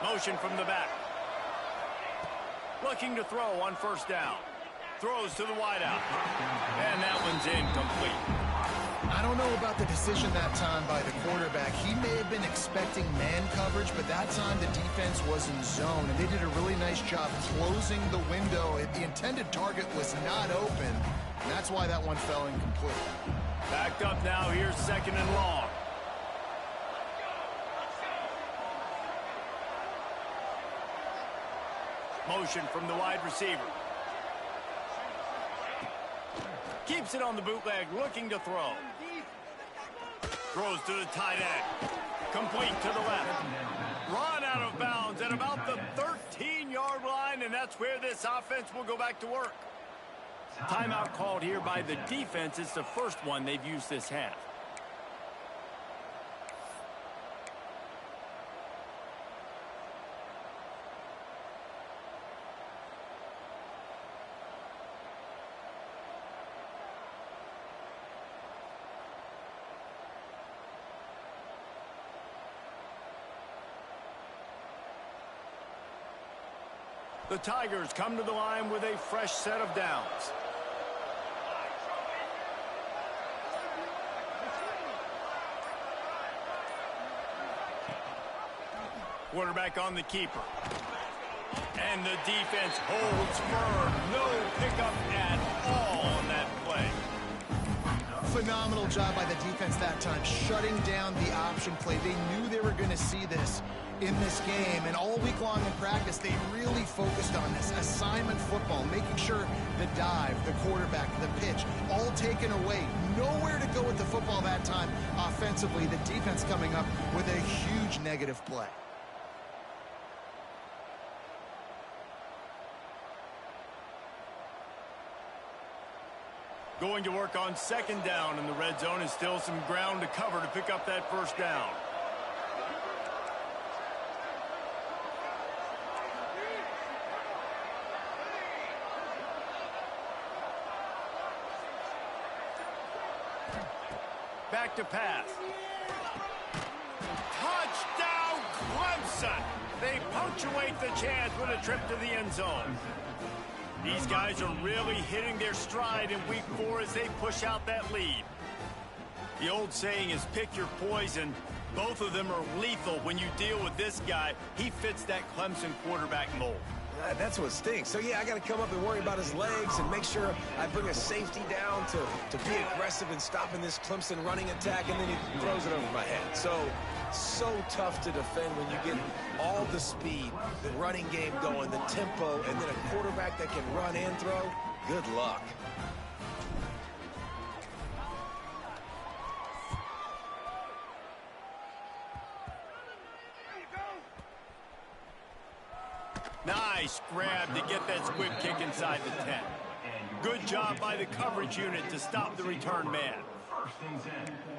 Motion from the back. Looking to throw on first down. Throws to the wideout. And that one's incomplete. I don't know about the decision that time by the quarterback. He may have been expecting man coverage, but that time the defense was in zone, and they did a really nice job closing the window. The intended target was not open, and that's why that one fell incomplete. Backed up now. Here's 2nd and long. Motion from the wide receiver. Keeps it on the bootleg, looking to throw. Throws to the tight end. Complete to the left. Run out of bounds at about the 13-yard line, and that's where this offense will go back to work. Timeout called here by the defense. It's the first one they've used this half. The Tigers come to the line with a fresh set of downs. Quarterback on the keeper. And the defense holds firm. No pickup at all on that play. Phenomenal job by the defense that time, shutting down the option play. They knew they were going to see this in this game, and all week long in practice, they really focused on this assignment football, making sure the dive, the quarterback, the pitch, all taken away. Nowhere to go with the football that time offensively. The defense coming up with a huge negative play. Going to work on 2nd down in the red zone, and still some ground to cover to pick up that first down. Back to pass. Touchdown, Clemson! They punctuate the chance with a trip to the end zone. These guys are really hitting their stride in week 4 as they push out that lead. The old saying is pick your poison. Both of them are lethal when you deal with this guy. He fits that Clemson quarterback mold. That's what stinks. So, yeah, I got to come up and worry about his legs and make sure I bring a safety down to be aggressive in stopping this Clemson running attack, and then he throws it over my head. So tough to defend when you get all the speed, the running game going, the tempo, and then a quarterback that can run and throw. Good luck. Nice grab to get that squib kick inside the 10. Good job by the coverage unit to stop the return man.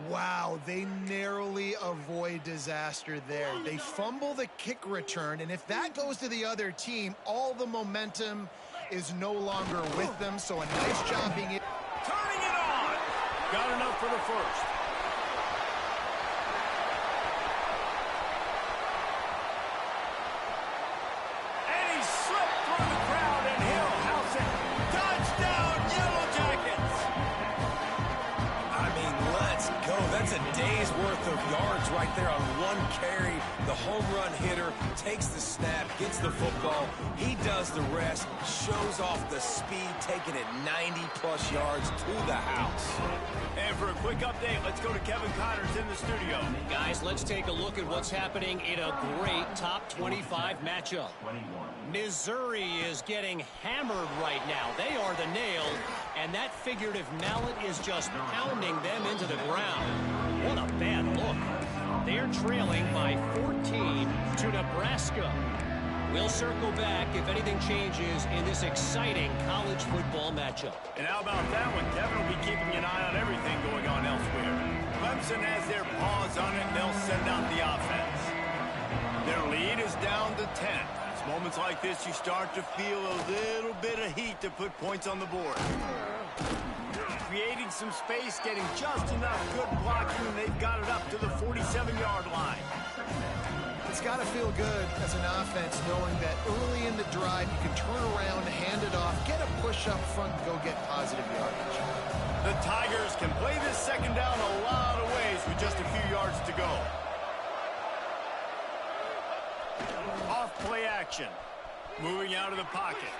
Wow, they narrowly avoid disaster there. They fumble the kick return, and if that goes to the other team, all the momentum is no longer with them, so a nice job being able... Turning it on! Got enough for the first. That's a day's worth of yards right there on one carry. The home run hitter takes the snap, gets the football. He does the rest, shows off the speed, taking it 90-plus yards to the house. And for a quick update, let's go to Kevin Connors in the studio. Guys, let's take a look at what's happening in a great top 25 matchup. Missouri is getting hammered right now. They are the nail, and that figurative mallet is just pounding them into the ground. What a bad look. They're trailing by 14 to Nebraska. We'll circle back if anything changes in this exciting college football matchup. And how about that one? Kevin will be keeping an eye on everything going on elsewhere. Clemson has their paws on it, and they'll send out the offense. Their lead is down to 10. It's moments like this you start to feel a little bit of heat to put points on the board. Creating some space, getting just enough good blocking, and they've got it up to the 47-yard line. It's got to feel good as an offense knowing that early in the drive you can turn around, hand it off, get a push up front, and go get positive yardage. The Tigers can play this second down a lot of ways with just a few yards to go. Off play action. Moving out of the pocket.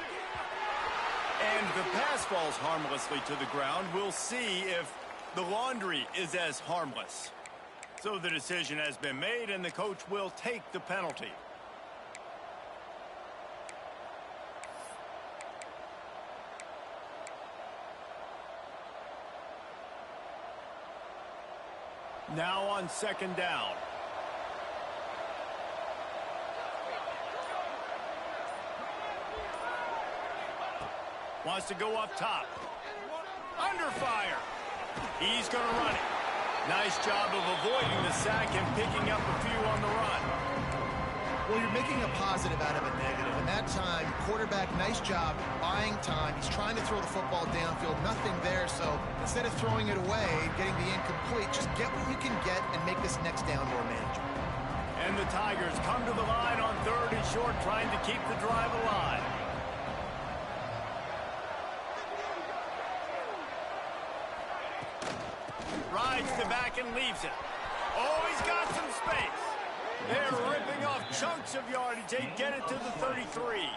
And the pass falls harmlessly to the ground. We'll see if the laundry is as harmless. So the decision has been made, and the coach will take the penalty. Now on second down. Wants to go up top. Under fire. He's going to run it. Nice job of avoiding the sack and picking up a few on the run. Well, you're making a positive out of a negative. And that time, quarterback, nice job buying time. He's trying to throw the football downfield. Nothing there. So instead of throwing it away, getting the incomplete, just get what you can get and make this next down more manageable. And the Tigers come to the line on 3rd and short, trying to keep the drive alive. Rides the back and leaves it. Oh, he's got some space. They're ripping off chunks of yardage. They get it to the 33.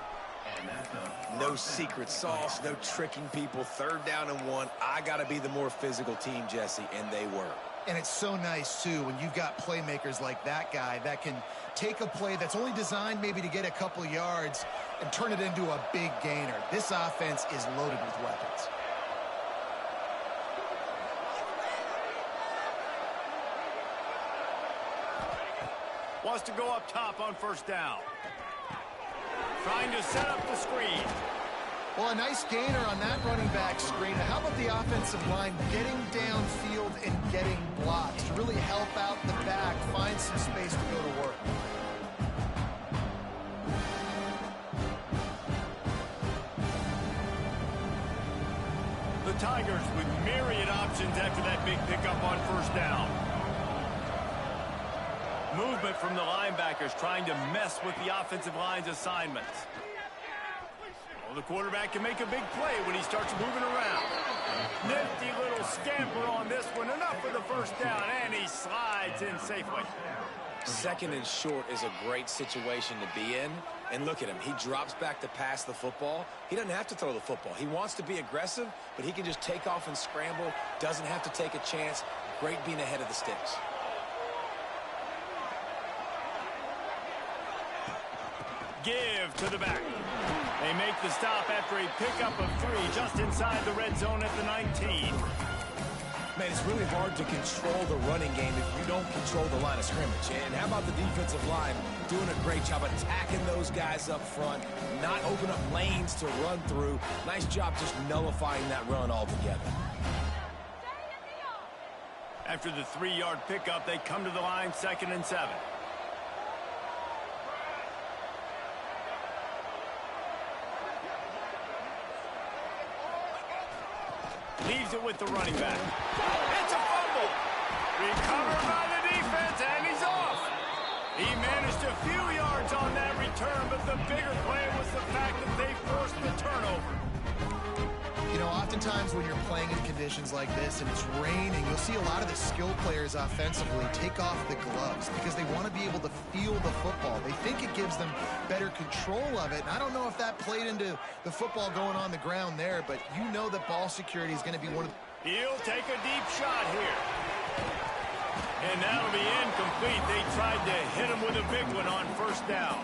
No secret sauce, no tricking people. 3rd down and 1. I got to be the more physical team, Jesse, and they were. And it's so nice, too, when you've got playmakers like that guy that can take a play that's only designed maybe to get a couple yards and turn it into a big gainer. This offense is loaded with weapons. Wants to go up top on 1st down. Trying to set up the screen. Well, a nice gainer on that running back screen. How about the offensive line getting downfield and getting blocks to really help out the back, find some space to go to work? The Tigers with myriad options after that big pickup on 1st down. Movement from the linebackers trying to mess with the offensive line's assignments. Oh, the quarterback can make a big play when he starts moving around. Nifty little scamper on this one. Enough for the 1st down, and he slides in safely. 2nd and short is a great situation to be in. And look at him. He drops back to pass the football. He doesn't have to throw the football. He wants to be aggressive, but he can just take off and scramble. Doesn't have to take a chance. Great being ahead of the sticks. Give to the back. They make the stop after a pickup of 3 just inside the red zone at the 19. Man, it's really hard to control the running game if you don't control the line of scrimmage. And how about the defensive line doing a great job attacking those guys up front, not open up lanes to run through. Nice job just nullifying that run altogether. After the 3-yard pickup, they come to the line 2nd and 7. Leaves it with the running back. It's a fumble. Recovered by the defense, and he's off. He managed a few yards on that return, but the bigger play was the fact that they forced the turnover. You know, oftentimes when you're playing in conditions like this and it's raining, you'll see a lot of the skill players offensively take off the gloves because they want to be able to feel the football. They think it gives them better control of it. And I don't know if that played into the football going on the ground there, but you know that ball security is going to be one of the... He'll take a deep shot here. And that'll be incomplete. They tried to hit him with a big one on 1st down.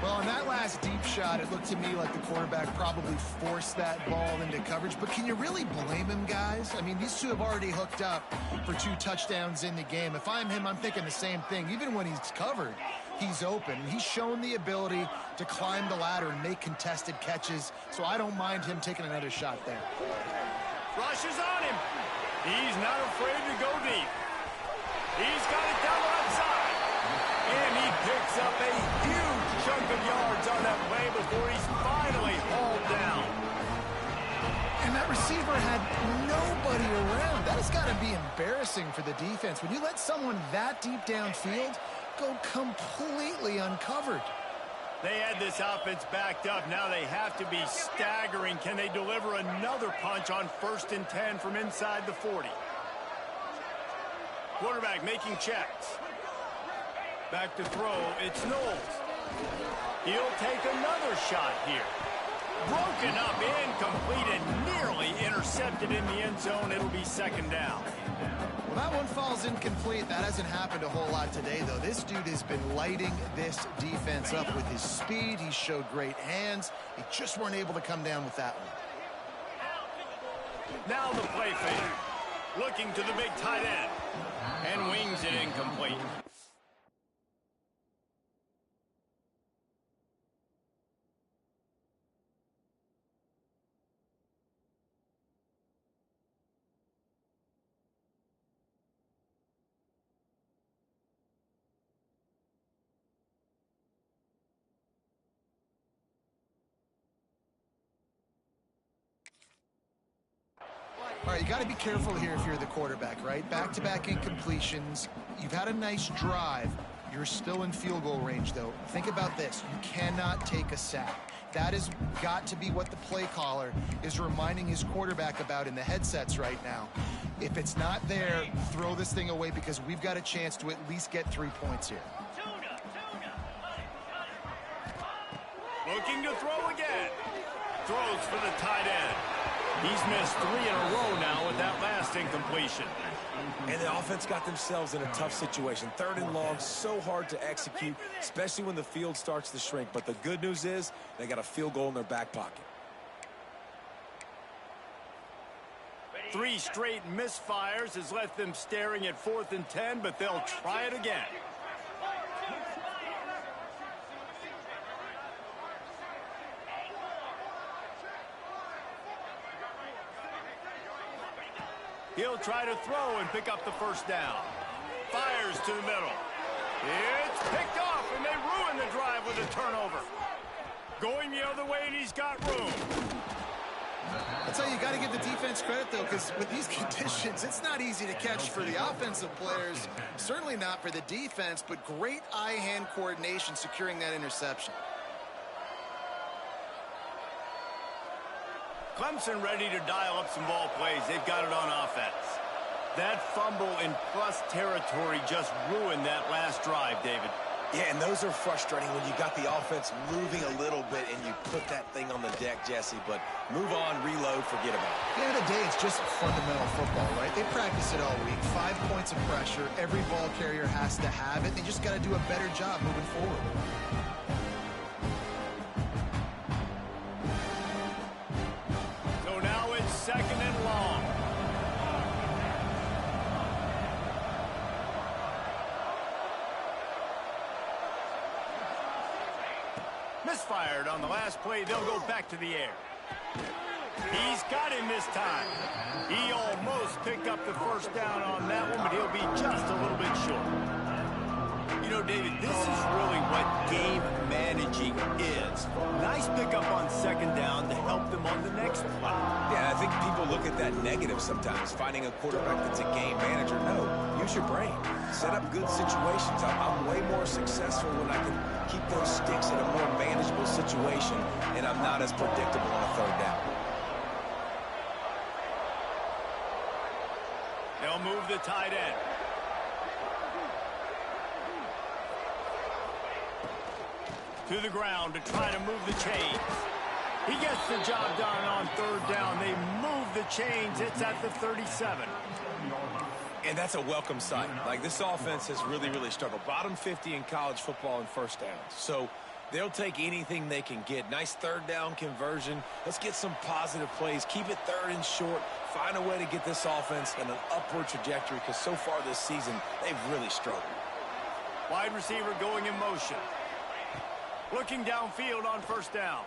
Well, on that last deep shot, it looked to me like the quarterback probably forced that ball into coverage. But can you really blame him, guys? I mean, these two have already hooked up for 2 touchdowns in the game. If I'm him, I'm thinking the same thing. Even when he's covered, he's open. He's shown the ability to climb the ladder and make contested catches. So I don't mind him taking another shot there. Rushes on him. He's not afraid to go deep. He's got it down the left side. And he picks up a huge chunk of yards on that play before he's finally hauled down. And that receiver had nobody around. That has got to be embarrassing for the defense. When you let someone that deep downfield go completely uncovered. They had this offense backed up. Now they have to be staggering. Can they deliver another punch on 1st and 10 from inside the 40? Quarterback making checks. Back to throw, it's Knowles. He'll take another shot here. Broken up, incomplete, and nearly intercepted in the end zone. It'll be 2nd down. Well, that one falls incomplete. That hasn't happened a whole lot today, though. This dude has been lighting this defense up with his speed. He showed great hands. They just weren't able to come down with that one. Now the play fake. Looking to the big tight end. And wings it incomplete. All right, you got to be careful here if you're the quarterback, right? Back-to-back incompletions. You've had a nice drive. You're still in field goal range, though. Think about this. You cannot take a sack. That has got to be what the play caller is reminding his quarterback about in the headsets right now. If it's not there, throw this thing away because we've got a chance to at least get 3 points here. Looking to throw again. Throws for the tight end. He's missed 3 in a row now with that last incompletion. And the offense got themselves in a tough situation. 3rd and long, so hard to execute, especially when the field starts to shrink. But the good news is they got a field goal in their back pocket. 3 straight misfires has left them staring at 4th and 10, but they'll try it again. He'll try to throw and pick up the 1st down. Fires to the middle. It's picked off, and they ruin the drive with a turnover. Going the other way, and he's got room. That's how you got to give the defense credit, though, because with these conditions, it's not easy to catch for the offensive players. Certainly not for the defense, but great eye-hand coordination securing that interception. Clemson ready to dial up some ball plays. They've got it on offense. That fumble in plus territory just ruined that last drive, David. Yeah, and those are frustrating when you got the offense moving a little bit and you put that thing on the deck, Jesse. But move on, reload, forget about it. At the end of the day, it's just fundamental football, right? They practice it all week. 5 points of pressure. Every ball carrier has to have it. They just got to do a better job moving forward. So now it's 2nd and long. Misfired on the last play. They'll go back to the air. He's got him this time. He almost picked up the first down on that one, but he'll be just a little bit short. You know, David, this is really what game managing is. Nice pickup on 2nd down to help them on the next play. Yeah, I think people look at that negative sometimes, finding a quarterback that's a game manager. No, use your brain. Set up good situations. I'm way more successful when I can keep those sticks in a more manageable situation, and I'm not as predictable on a 3rd down. They'll move the tight end. To the ground to try to move the chains. He gets the job done on 3rd down. They move the chains. It's at the 37. And that's a welcome sight. Like, this offense has really struggled. Bottom 50 in college football in first downs. So they'll take anything they can get. Nice 3rd down conversion. Let's get some positive plays. Keep it 3rd and short. Find a way to get this offense in an upward trajectory, because so far this season, they've really struggled. Wide receiver going in motion. Looking downfield on 1st down.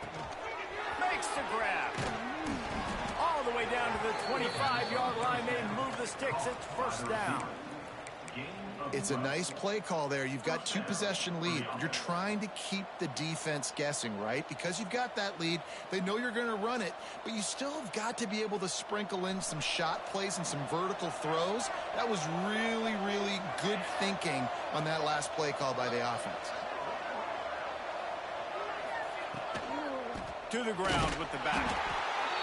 Makes the grab. All the way down to the 25-yard line. They move the sticks. It's 1st down. It's a nice play call there. You've got 2-possession lead. You're trying to keep the defense guessing, right? Because you've got that lead. They know you're going to run it, but you still have got to be able to sprinkle in some shot plays and some vertical throws. That was really good thinking on that last play call by the offense. To the ground with the back.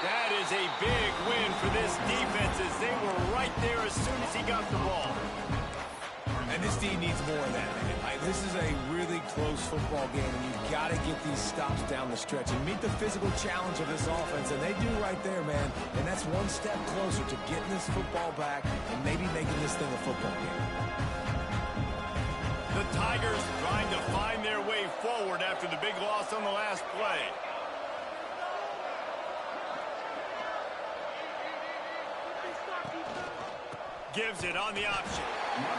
That is a big win for this defense, as they were right there as soon as he got the ball. And this team needs more of that, man. Like, this is a really close football game, and you've got to get these stops down the stretch and meet the physical challenge of this offense, and they do right there, man. And that's one step closer to getting this football back and maybe making this thing a football game. The Tigers trying to find their way forward after the big loss on the last play. Gives it on the option.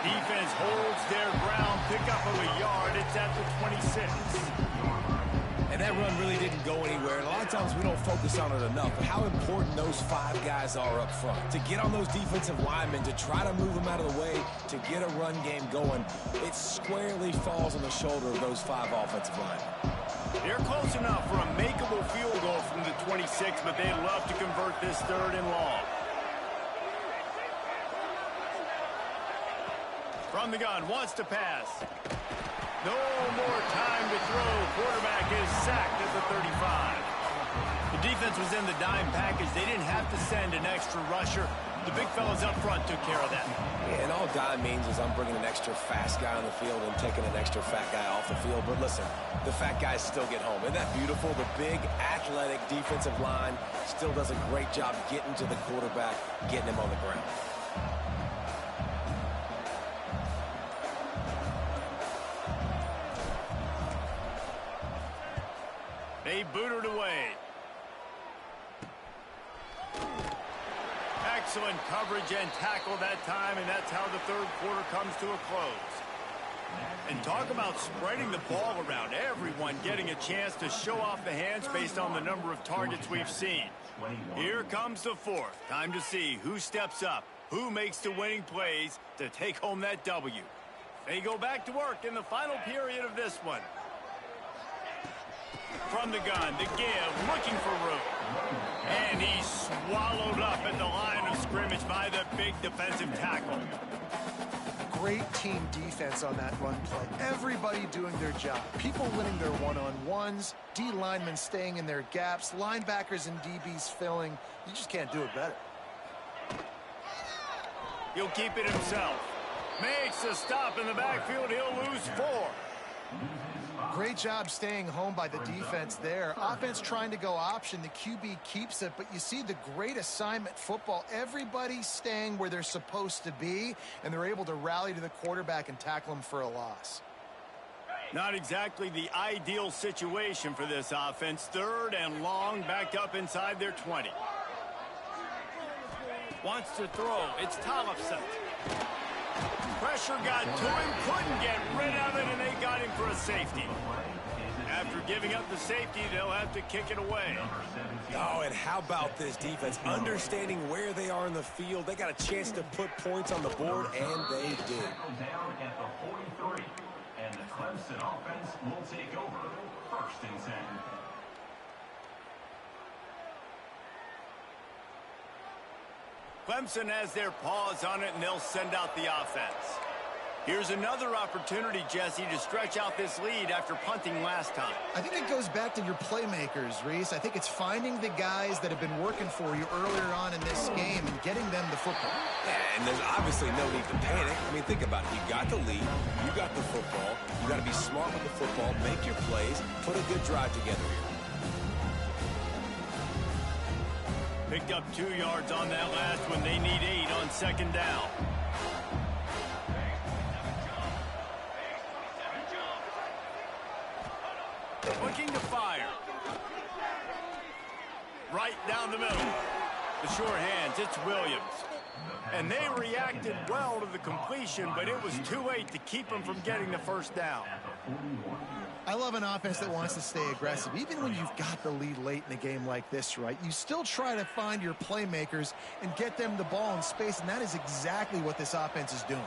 Defense holds their ground, pick up of a yard. It's at the 26. And that run really didn't go anywhere. And a lot of times we don't focus on it enough, but how important those 5 guys are up front. To get on those defensive linemen, to try to move them out of the way, to get a run game going, it squarely falls on the shoulder of those 5 offensive linemen. They're close enough for a makeable field goal from the 26, but they'd love to convert this 3rd and long. From the gun, wants to pass. No more time to throw. Quarterback is sacked at the 35. The defense was in the dime package. They didn't have to send an extra rusher. The big fellas up front took care of that. Yeah, and all dime means is I'm bringing an extra fast guy on the field and taking an extra fat guy off the field. But listen, the fat guys still get home. Isn't that beautiful? The big, athletic defensive line still does a great job getting to the quarterback, getting him on the ground. They boot it away. Excellent coverage and tackle that time, and that's how the 3rd quarter comes to a close. And talk about spreading the ball around. Everyone getting a chance to show off the hands based on the number of targets we've seen. Here comes the 4th. Time to see who steps up, who makes the winning plays to take home that W. They go back to work in the final period of this one. From the gun, the give, looking for room. And he's swallowed up at the line of scrimmage by the big defensive tackle. Great team defense on that run play. Everybody doing their job. People winning their one-on-ones, D linemen staying in their gaps, linebackers and DBs filling. You just can't do it better. He'll keep it himself. Makes a stop in the backfield. He'll lose 4. Great job staying home by the defense there. Offense trying to go option. The QB keeps it, but you see the great assignment football. Everybody's staying where they're supposed to be, and they're able to rally to the quarterback and tackle him for a loss. Not exactly the ideal situation for this offense. 3rd and long, backed up inside their 20. Wants to throw. It's Tollefson. Pressure got to him, couldn't get rid of it, and they got him for a safety. After giving up the safety, they'll have to kick it away. Oh, and how about this defense? Understanding where they are in the field. They got a chance to put points on the board, and they did. And the Clemson offense will take over 1st and 10. Clemson has their paws on it, and they'll send out the offense. Here's another opportunity, Jesse, to stretch out this lead after punting last time. I think it goes back to your playmakers, Reese. I think it's finding the guys that have been working for you earlier on in this game and getting them the football. Yeah, and there's obviously no need to panic. I mean, think about it. You got the lead. You got the football. You got to be smart with the football, make your plays, put a good drive together here. Picked up 2 yards on that last one. They need 8 on 2nd down. Looking to fire. Right down the middle. The sure hands, it's Williams. And they reacted well to the completion, but it was too late to keep them from getting the 1st down. I love an offense that wants to stay aggressive. Even when you've got the lead late in a game like this, right, you still try to find your playmakers and get them the ball in space, and that is exactly what this offense is doing.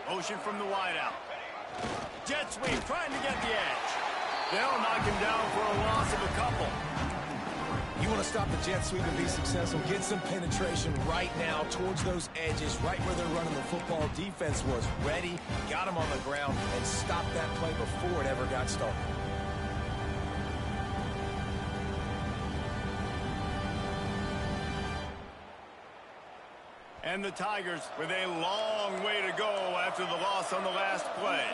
Motion from the wideout. Jet sweep trying to get the edge. They'll knock him down for a loss of a couple. You want to stop the jet sweep and be successful, get some penetration right now towards those edges, right where they're running the football. Defense was ready, got him on the ground, and stopped that play before it ever got started. And the Tigers with a long way to go after the loss on the last play.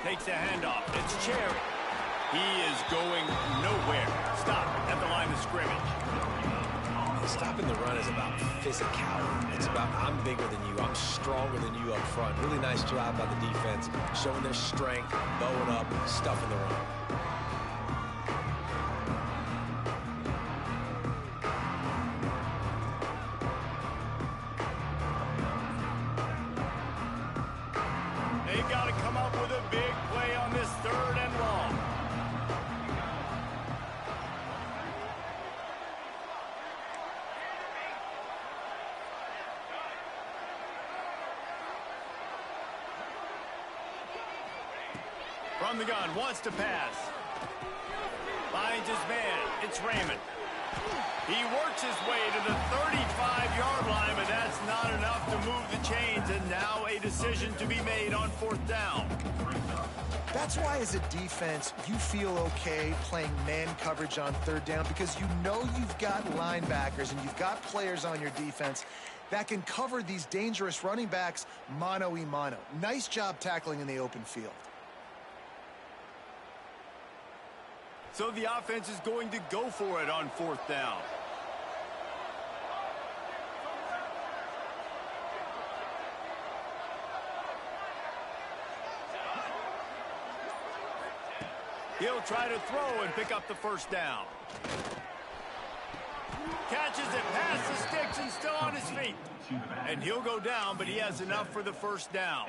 Takes a handoff. It's Cherry. He is going nowhere. Stop at the line of scrimmage. Stopping the run is about physicality. It's about I'm bigger than you. I'm stronger than you up front. Really nice job by the defense, showing their strength, bowing up, stuffing the run. They've got to come up with a big play on this 3rd and long. From the gun, wants to pass. Finds his man. It's Raymond. He works his way to the 35-yard line, but that's not enough to move the chains, and now a decision to be made on 4th down. That's why, as a defense, you feel okay playing man coverage on 3rd down, because you know you've got linebackers and you've got players on your defense that can cover these dangerous running backs mano-a-mano. Nice job tackling in the open field. So the offense is going to go for it on 4th down. He'll try to throw and pick up the 1st down. Catches it past the sticks and still on his feet. And he'll go down, but he has enough for the 1st down.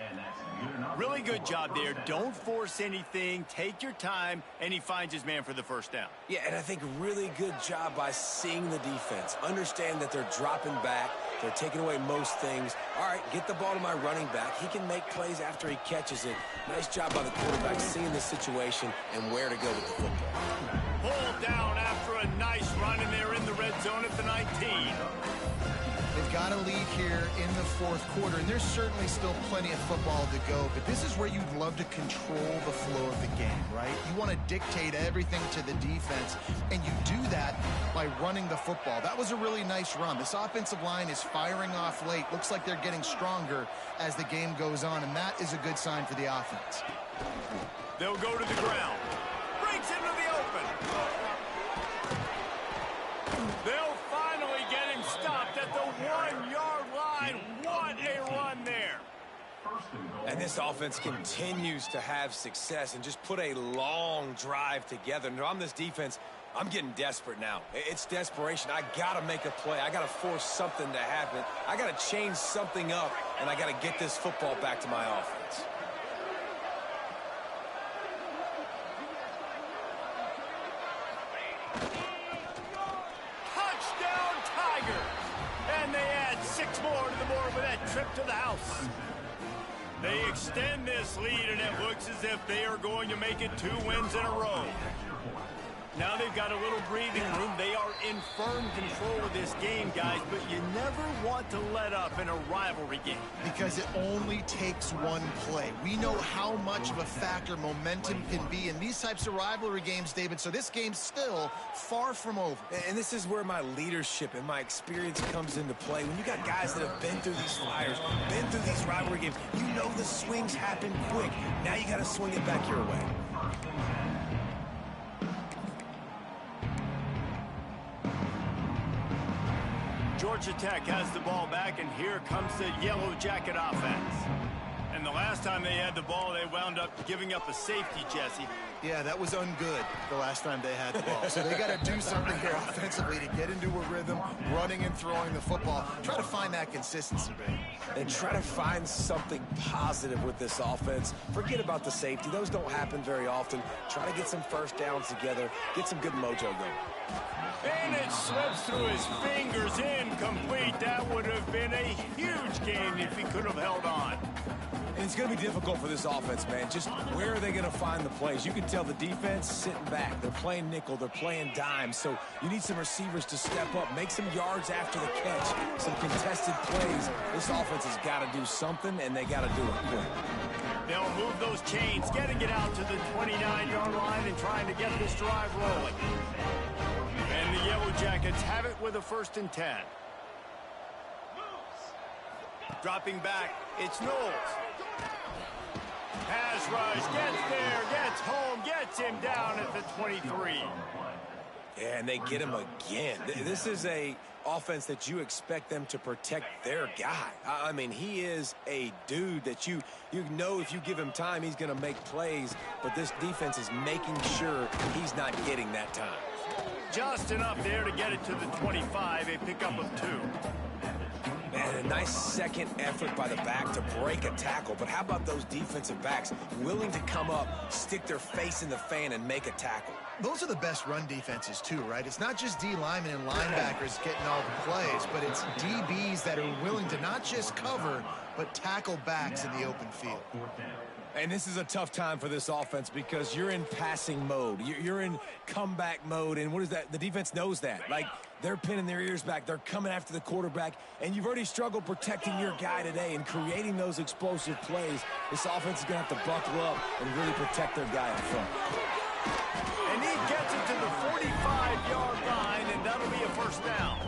Really good job there. Don't force anything. Take your time, and he finds his man for the 1st down. Yeah, and I think really good job by seeing the defense. Understand that they're dropping back. They're taking away most things. All right, get the ball to my running back. He can make plays after he catches it. Nice job by the quarterback seeing the situation and where to go with the football. Pulled down after a nice run, and they're in the red zone at the 19. They've got to a lead here in the fourth quarter, and there's certainly still plenty of football to go, but this is where you'd love to control the flow of the game, right? You want to dictate everything to the defense, and you do that by running the football. That was a really nice run. This offensive line is firing off late. Looks like they're getting stronger as the game goes on, and that is a good sign for the offense. They'll go to the ground. Breaks into the open. They'll finally get him stopped at the 1-yard line. What a run there. And this offense continues to have success and just put a long drive together. And on this defense, I'm getting desperate now. It's desperation. I got to make a play. I got to force something to happen. I got to change something up, and I got to get this football back to my offense. Touchdown, Tigers! And they add 6 more to the board with that trip to the house. They extend this lead, and it looks as if they are going to make it 2 wins in a row. Now they've got a little breathing room. They are in firm control of this game, guys, but you never want to let up in a rivalry game. Because it only takes one play. We know how much of a factor momentum can be in these types of rivalry games, David, so this game's still far from over. And this is where my leadership and my experience comes into play. When you got guys that have been through these fires, been through these rivalry games, you know the swings happen quick. Now you got to swing it back your way. Georgia Tech has the ball back, and here comes the Yellow Jacket offense. And the last time they had the ball, they wound up giving up a safety, Jesse. Yeah, that was ungood the last time they had the ball. So they got to do something here offensively to get into a rhythm, running and throwing the football. Try to find that consistency, babe. And try to find something positive with this offense. Forget about the safety. Those don't happen very often. Try to get some first downs together. Get some good mojo going. And it slips through his fingers, incomplete. That would have been a huge gain if he could have held on. And it's going to be difficult for this offense, man. Just where are they going to find the plays? You can tell the defense sitting back. They're playing nickel. They're playing dime. So you need some receivers to step up, make some yards after the catch, some contested plays. This offense has got to do something, and they got to do it quick. They'll move those chains, getting it out to the 29-yard line and trying to get this drive rolling. And the Yellow Jackets have it with a 1st and 10. Dropping back, it's Knowles. Pass rush, gets there, gets home, gets him down at the 23. Yeah, and they get him again. This is a offense that you expect them to protect their guy. I mean, he is a dude that you know if you give him time, he's going to make plays, but this defense is making sure he's not getting that time. Just enough there to get it to the 25, a pickup of 2. And a nice second effort by the back to break a tackle. But how about those defensive backs willing to come up, stick their face in the fan, and make a tackle? Those are the best run defenses, too, right? It's not just D linemen and linebackers getting all the plays, but it's DBs that are willing to not just cover, but tackle backs in the open field. And this is a tough time for this offense because you're in passing mode. You're in comeback mode, and what is that? The defense knows that. Like, they're pinning their ears back. They're coming after the quarterback, and you've already struggled protecting your guy today and creating those explosive plays. This offense is going to have to buckle up and really protect their guy up front. And he gets it to the 45-yard line, and that'll be a 1st down.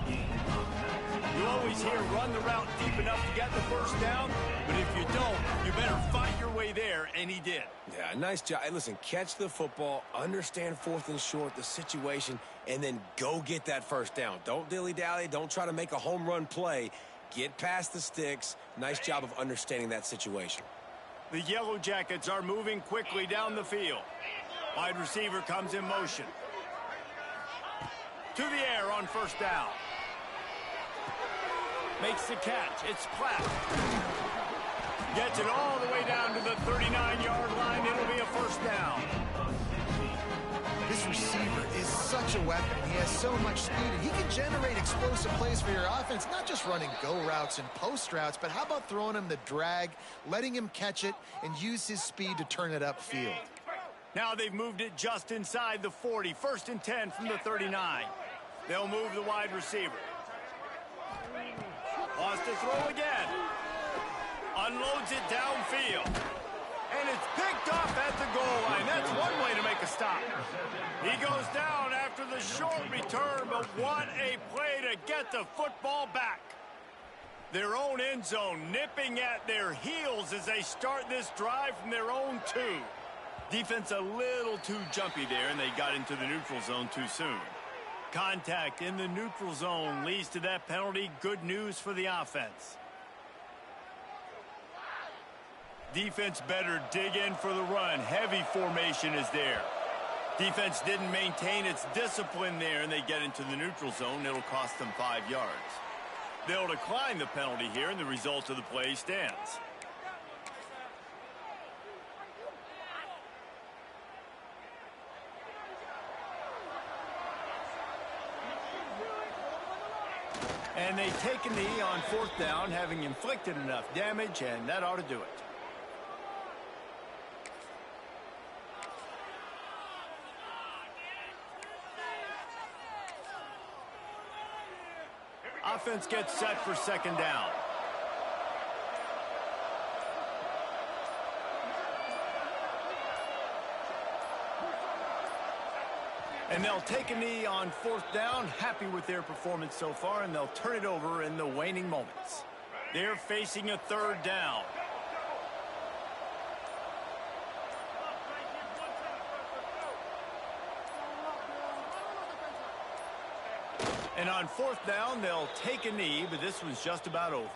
You always hear run the route deep enough to get the 1st down, but if you don't, you better fight your way there, and he did. Yeah, nice job. Hey, listen, catch the football, understand 4th and short, the situation, and then go get that 1st down. Don't dilly-dally. Don't try to make a home run play. Get past the sticks. Nice job of understanding that situation. The Yellow Jackets are moving quickly down the field. Wide receiver comes in motion. To the air on 1st down. Makes the catch. It's Platt. Gets it all the way down to the 39-yard line. It'll be a 1st down. This receiver is such a weapon. He has so much speed, and he can generate explosive plays for your offense, not just running go routes and post routes, but how about throwing him the drag, letting him catch it, and use his speed to turn it upfield. Now they've moved it just inside the 40. 1st and 10 from the 39. They'll move the wide receiver. Wants to throw again. Unloads it downfield. And it's picked off at the goal line. That's one way to make a stop. He goes down after the short return, but what a play to get the football back. Their own end zone nipping at their heels as they start this drive from their own 2. Defense a little too jumpy there, and they got into the neutral zone too soon. Contact in the neutral zone leads to that penalty. Good news for the offense. Defense better dig in for the run. Heavy formation is there. Defense didn't maintain its discipline there, and they get into the neutral zone. It'll cost them 5 yards. They'll decline the penalty here, and the result of the play stands. And they take a knee on 4th down, having inflicted enough damage, and that ought to do it. Offense gets set for 2nd down. And they'll take a knee on 4th down, happy with their performance so far, and they'll turn it over in the waning moments. They're facing a 3rd down. And on 4th down, they'll take a knee, but this was just about over.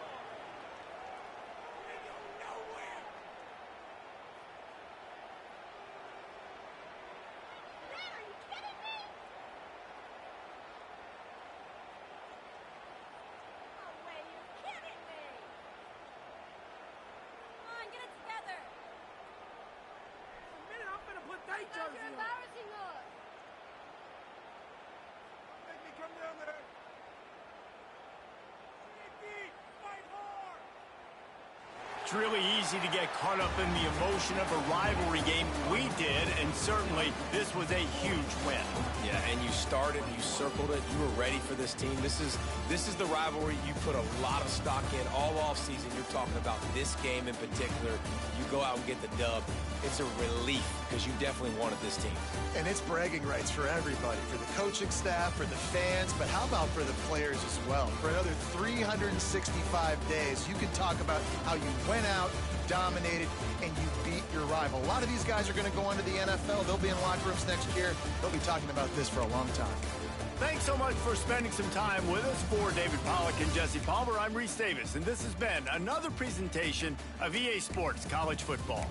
It's really easy to get caught up in the emotion of a rivalry game. We did, and certainly this was a huge win. Yeah, and you started, you circled it, you were ready for this team. This is the rivalry you put a lot of stock in all offseason. You're talking about this game in particular. You go out and get the dub. It's a relief because you definitely wanted this team. And it's bragging rights for everybody, for the coaching staff, for the fans, but how about for the players as well? For another 365 days, you can talk about how you went out, dominated, and you beat your rival. A lot of these guys are going to go on to the NFL. They'll be in locker rooms next year. They'll be talking about this for a long time. Thanks so much for spending some time with us. For David Pollack and Jesse Palmer, I'm Reese Davis, and this has been another presentation of EA Sports College Football.